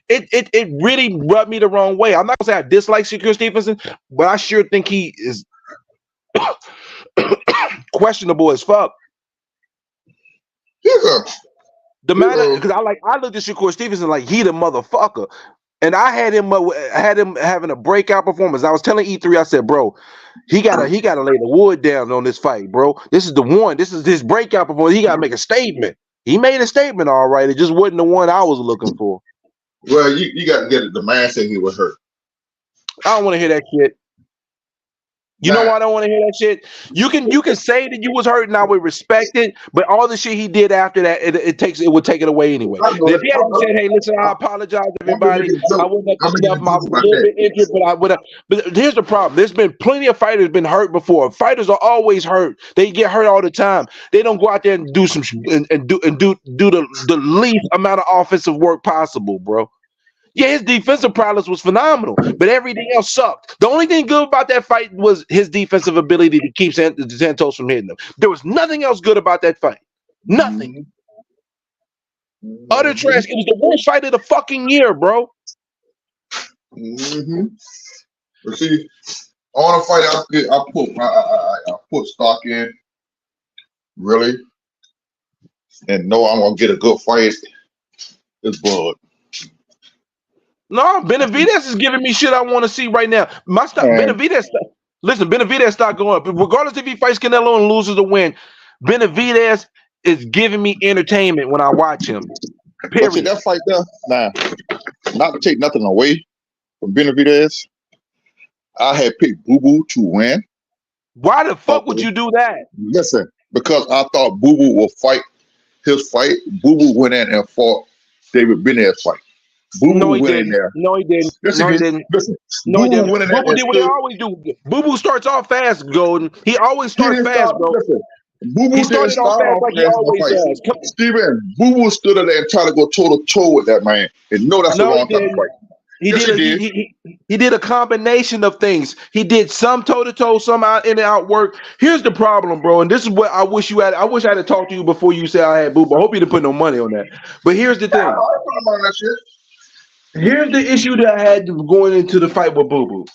Speaker 3: It really rubbed me the wrong way. I'm not gonna say I dislike Shakur Stevenson, but I sure think he is questionable as fuck.
Speaker 5: Yeah.
Speaker 3: The matter because I looked at Shakur Stevenson like he the motherfucker. And I had him having a breakout performance. I was telling E3, I said, bro, he gotta lay the wood down on this fight, bro. This is the one. This is his breakout performance. He gotta make a statement. He made a statement, all right. It just wasn't the one I was looking for.
Speaker 5: Well, you got to get it. The man said he was hurt.
Speaker 3: I don't want to hear that shit. You know
Speaker 5: Nah.
Speaker 3: why I don't want to hear that shit? You can say that you was hurt and I would respect it, but all the shit he did after that, it would take it away anyway.
Speaker 5: I know
Speaker 3: If
Speaker 5: it.
Speaker 3: he had said, "Hey, listen, I apologize,
Speaker 5: I'm gonna
Speaker 3: everybody.
Speaker 5: make a
Speaker 3: I
Speaker 5: joke.
Speaker 3: wouldn't have
Speaker 5: I'm
Speaker 3: done
Speaker 5: gonna
Speaker 3: enough.
Speaker 5: make a
Speaker 3: I
Speaker 5: joke
Speaker 3: was a
Speaker 5: about
Speaker 3: little
Speaker 5: that.
Speaker 3: bit injured, but I would have." But here's the problem: there's been plenty of fighters been hurt before. Fighters are always hurt. They get hurt all the time. They don't go out there and do some and do the least amount of offensive work possible, bro. Yeah, his defensive prowess was phenomenal, but everything else sucked. The only thing good about that fight was his defensive ability to keep Santos from hitting him. There was nothing else good about that fight. Nothing. Utter trash. It was the worst fight of the fucking year, bro.
Speaker 5: But see, on a fight I put stock in, really, and know I'm gonna get a good fight. It's Bud.
Speaker 3: No, Benevidez is giving me shit I want to see right now. My stock,
Speaker 5: Man.
Speaker 3: Benevidez stock going up. Regardless if he fights Canelo and loses the win, Benevidez is giving me entertainment when I watch him.
Speaker 5: But see
Speaker 3: Period.
Speaker 5: that fight there, nah, not to take nothing away from Benevidez, I had picked Boo Boo to win.
Speaker 3: Why the fuck would you do that?
Speaker 5: Listen, because I thought Boo Boo would fight his fight. Boo Boo went in and fought David Bened's fight. Boo Boo went in there.
Speaker 3: No, he didn't.
Speaker 5: Listen,
Speaker 3: No, he didn't.
Speaker 5: Listen,
Speaker 3: No, he
Speaker 5: Boo Boo
Speaker 3: didn't.
Speaker 5: went in there
Speaker 3: Boo Boo
Speaker 5: and
Speaker 3: did what he
Speaker 5: stood.
Speaker 3: always do. Boo Boo starts off fast, Golden. He always
Speaker 5: He
Speaker 3: starts
Speaker 5: didn't
Speaker 3: fast,
Speaker 5: start.
Speaker 3: bro.
Speaker 5: Listen, Boo Boo
Speaker 3: He
Speaker 5: didn't
Speaker 3: started off
Speaker 5: start
Speaker 3: fast
Speaker 5: off
Speaker 3: like he
Speaker 5: fast in the
Speaker 3: always
Speaker 5: fight.
Speaker 3: does. Come-
Speaker 5: Steven, Boo Boo stood there and tried to go toe to toe with that man, and no, that's the
Speaker 3: No, he
Speaker 5: wrong type of
Speaker 3: didn't.
Speaker 5: fight.
Speaker 3: He
Speaker 5: Yes,
Speaker 3: did.
Speaker 5: he did.
Speaker 3: He did a combination of things. He did some toe to toe, some out in and out work. Here's the problem, bro, and this is what I wish you had. I wish I had talked to you before you said I had Boo Boo. I hope you didn't put no money on that. But here's the
Speaker 5: I
Speaker 3: thing.
Speaker 5: don't know about that shit.
Speaker 3: Here's the issue that I had going into the fight with Boo Boo.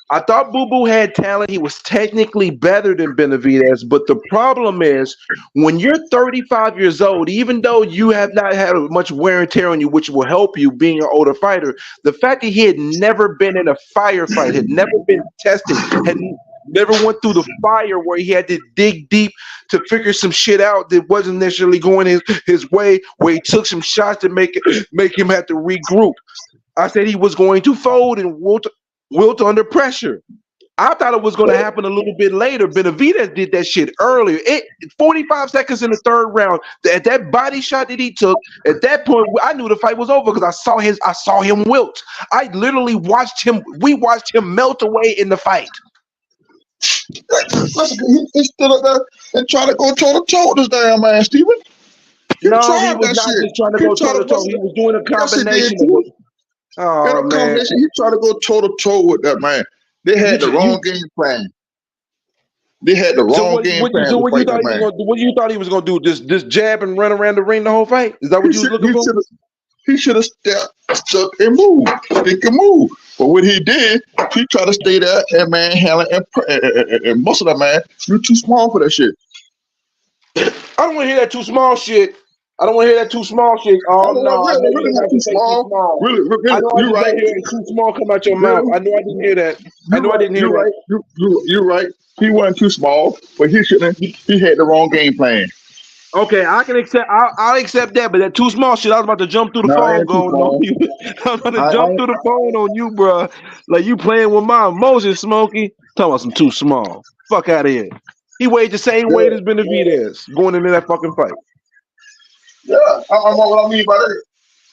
Speaker 3: I thought Boo Boo had talent. He was technically better than Benevidez, but the problem is when you're 35 years old, even though you have not had much wear and tear on you, which will help you being an older fighter, the fact that he had never been in a firefight, had never been tested, had never went through the fire where he had to dig deep to figure some shit out that wasn't necessarily going his way, where he took some shots to make him have to regroup. I said he was going to fold and wilt under pressure. I thought it was going to happen a little bit later. Benavidez did that shit earlier. 45 seconds in the third round. At that body shot that he took, at that point, I knew the fight was over because I saw him wilt. I literally watched him. We watched him melt away in the fight.
Speaker 5: Listen, he stood up there and tried to go toe to toe with this damn man, Steven. He
Speaker 3: No, he
Speaker 5: tried
Speaker 3: was
Speaker 5: that
Speaker 3: not
Speaker 5: shit.
Speaker 3: just trying to
Speaker 5: He
Speaker 3: go
Speaker 5: tried
Speaker 3: toe to toe.
Speaker 5: to.
Speaker 3: He was doing a
Speaker 5: Yes, he did
Speaker 3: combination of
Speaker 5: too.
Speaker 3: it. Oh,
Speaker 5: In a
Speaker 3: man.
Speaker 5: combination, he tried to go toe to toe with that man. They had the wrong game plan. They had the wrong game plan to fight that man.
Speaker 3: What you thought he was gonna do? Just jab and run around the ring the whole fight? Is that what you was looking for?
Speaker 5: He should have stuck and moved, stick and move. But what he did, he tried to stay there and manhandle and muscle that man. You're too small for that shit.
Speaker 3: I don't want to hear that too small shit. I don't want to hear that too small shit. Oh no, I know
Speaker 5: really
Speaker 3: you
Speaker 5: not
Speaker 3: have
Speaker 5: too
Speaker 3: to say
Speaker 5: small.
Speaker 3: too small.
Speaker 5: Really,
Speaker 3: I know I
Speaker 5: you're
Speaker 3: did
Speaker 5: right.
Speaker 3: not hear too small come out your mouth. I know I didn't hear that. I know I didn't hear that.
Speaker 5: You're right. He wasn't too small, but he shouldn't. He had the wrong game plan.
Speaker 3: Okay, I can accept. I'll accept that, but that too small shit. I was about to jump through the
Speaker 5: No, I
Speaker 3: phone,
Speaker 5: ain't too
Speaker 3: going
Speaker 5: small.
Speaker 3: on you. I was about to jump through the phone on you, bro. Like you playing with my emotions, Smokey. Talking about some too small. Fuck out of here. He weighed the same weight as Benevidez going into that fucking fight.
Speaker 5: Yeah, what I mean by that,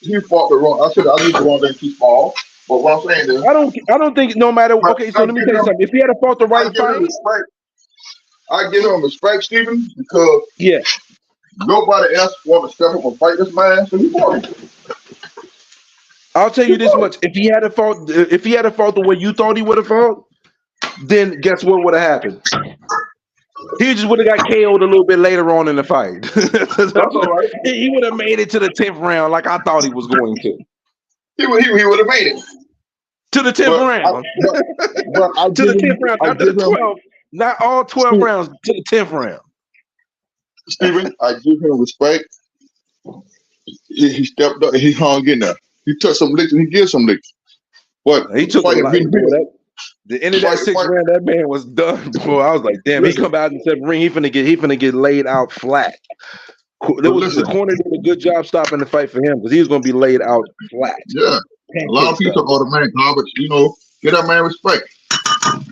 Speaker 5: he fought the wrong. I used the wrong thing too small. But what I'm saying is,
Speaker 3: I don't think no matter. Okay, so let me tell you something. If he had fought the right fight,
Speaker 5: I give him respect, Stephen, because
Speaker 3: yeah,
Speaker 5: nobody else want to step up and fight this man. So he fought him.
Speaker 3: I'll tell you this much: if he had fought the way you thought he would have fought, then guess what would have happened? He just would have got KO'd a little bit later on in the fight.
Speaker 5: That's all right.
Speaker 3: He would have made it to the 10th round like I thought he was going to.
Speaker 5: He would have made it
Speaker 3: to the 10th round. To the 10th round, not to the 12th. Not all 12 rounds, to the 10th round.
Speaker 5: Stephen, I give him respect. He stepped up and he hung in there. He took some licks and he gives some licks. But
Speaker 3: he took a lot. The end of that 6th round, that man was done. Boy, I was like, damn, he come out in the 7th ring, he finna get laid out flat. The corner did a good job stopping the fight for him because he was gonna be laid out flat.
Speaker 5: Yeah. A lot of people automatic, but get that man respect.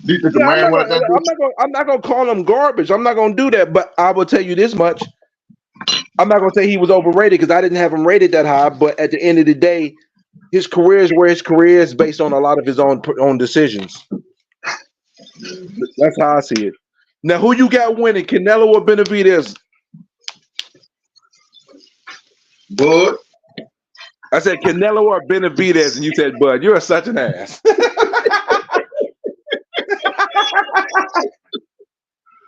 Speaker 5: Did the
Speaker 3: Yeah,
Speaker 5: man want to do?
Speaker 3: I'm not gonna call him garbage. I'm not gonna do that. But I will tell you this much: I'm not gonna say he was overrated because I didn't have him rated that high. But at the end of the day, his career is where his career is based on a lot of his own decisions. That's how I see it. Now, who you got winning, Canelo or Benavidez?
Speaker 5: Bud.
Speaker 3: I said Canelo or Benavidez, and you said Bud. You're such an ass.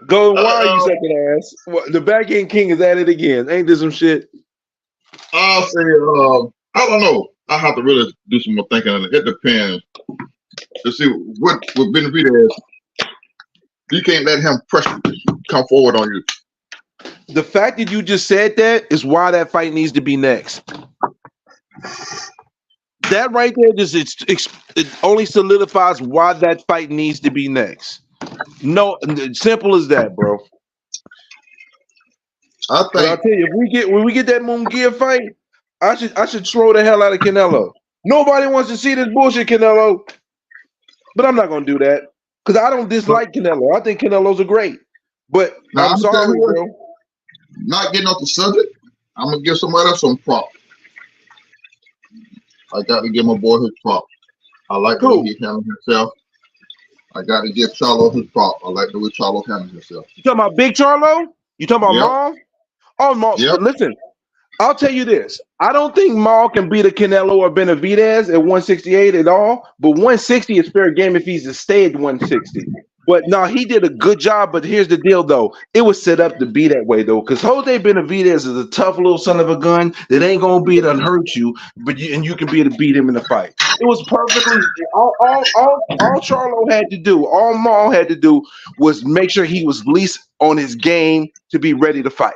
Speaker 3: Golden, why are you such an ass? The back end king is at it again. Ain't this some shit?
Speaker 5: I'll say, I don't know. I have to really do some more thinking. It depends. To see what Benevidez, you can't let him pressure come forward on you.
Speaker 3: The fact that you just said that is why that fight needs to be next. That right there it only solidifies why that fight needs to be next. No, simple as that, bro.
Speaker 5: I
Speaker 3: But I'll
Speaker 5: think
Speaker 3: tell you, when we get that Munguia fight, I should throw the hell out of Canelo. Nobody wants to see this bullshit, Canelo. But I'm not gonna do that because I don't dislike Canelo. I think Canelo's a great. But
Speaker 5: now,
Speaker 3: I'm sorry,
Speaker 5: what,
Speaker 3: bro.
Speaker 5: not getting off the subject, I'm gonna give somebody else some prop. I got to give my boy his prop. I like the way he handled himself. I got to give Charlo his prop. I like the way Charlo handled himself.
Speaker 3: You talking about Big Charlo? You talking about
Speaker 5: Yep.
Speaker 3: Maul? Oh, Maul.
Speaker 5: Yep.
Speaker 3: Listen, I'll tell you this. I don't think Maul can beat a Canelo or Benavidez at 168 at all. But 160 is fair game if he's to stay at 160. But no, he did a good job. But here's the deal, though. It was set up to be that way, though. Because Jose Benavidez is a tough little son of a gun that ain't going to be able to hurt you. But you can be able to beat him in the fight. It was perfectly all Charlo had to do, all Maul had to do was make sure he was least on his game to be ready to fight.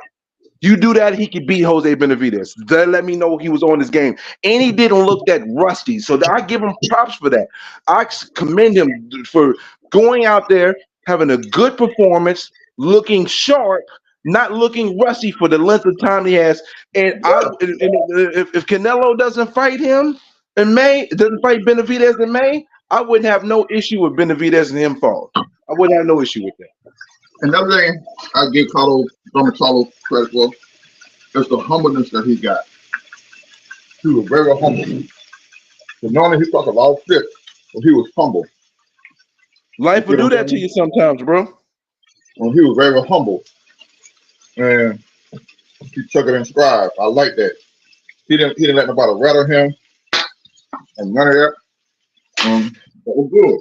Speaker 3: You do that, he could beat Jose Benavidez. That let me know he was on his game. And he didn't look that rusty. So I give him props for that. I commend him for going out there, having a good performance, looking sharp, not looking rusty for the length of time he has. And if Canelo doesn't fight him in May, doesn't fight Benavidez in May, I wouldn't have no issue with Benavidez and him fall. I wouldn't have no issue with that.
Speaker 5: Another thing I give Charlo credit for is the humbleness that he got. He was very humble. But normally he talked a lot of shit, but he was humble.
Speaker 3: Life will do that to you sometimes, bro.
Speaker 5: Well, he was very humble. And he took it in stride. I like that. He didn't let nobody rattle him and none of that. That was good.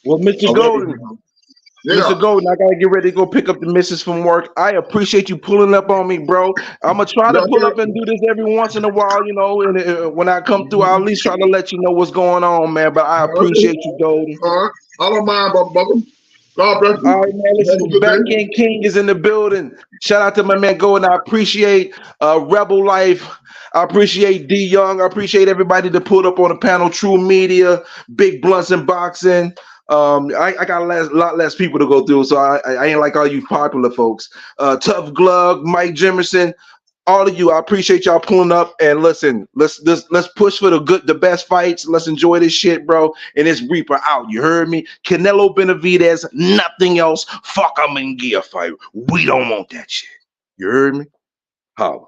Speaker 3: Well, Mr. Golden, Mr. Golden, I gotta get ready to go pick up the missus from work. I appreciate you pulling up on me, bro. I'm gonna try to pull up and do this every once in a while, you know. And when I come through, I'll at least try to let you know what's going on, man. But I appreciate you, Golden.
Speaker 5: All right, I don't mind, brother. God bless you.
Speaker 3: All right, man. Listen, Back End King is in the building. Shout out to my man Golden. I appreciate Rebel Life. I appreciate D Young. I appreciate everybody that pulled up on the panel. True Media, Big Blunts and Boxing. I got a lot less people to go through, so I ain't like all you popular folks. Tough Glug, Mike Jimerson, all of you. I appreciate y'all pulling up and listen. Let's push for the best fights. Let's enjoy this shit, bro. And it's Reaper out. You heard me? Canelo Benavidez, nothing else. Fuck a Munguia fight. We don't want that shit. You heard me? Holla.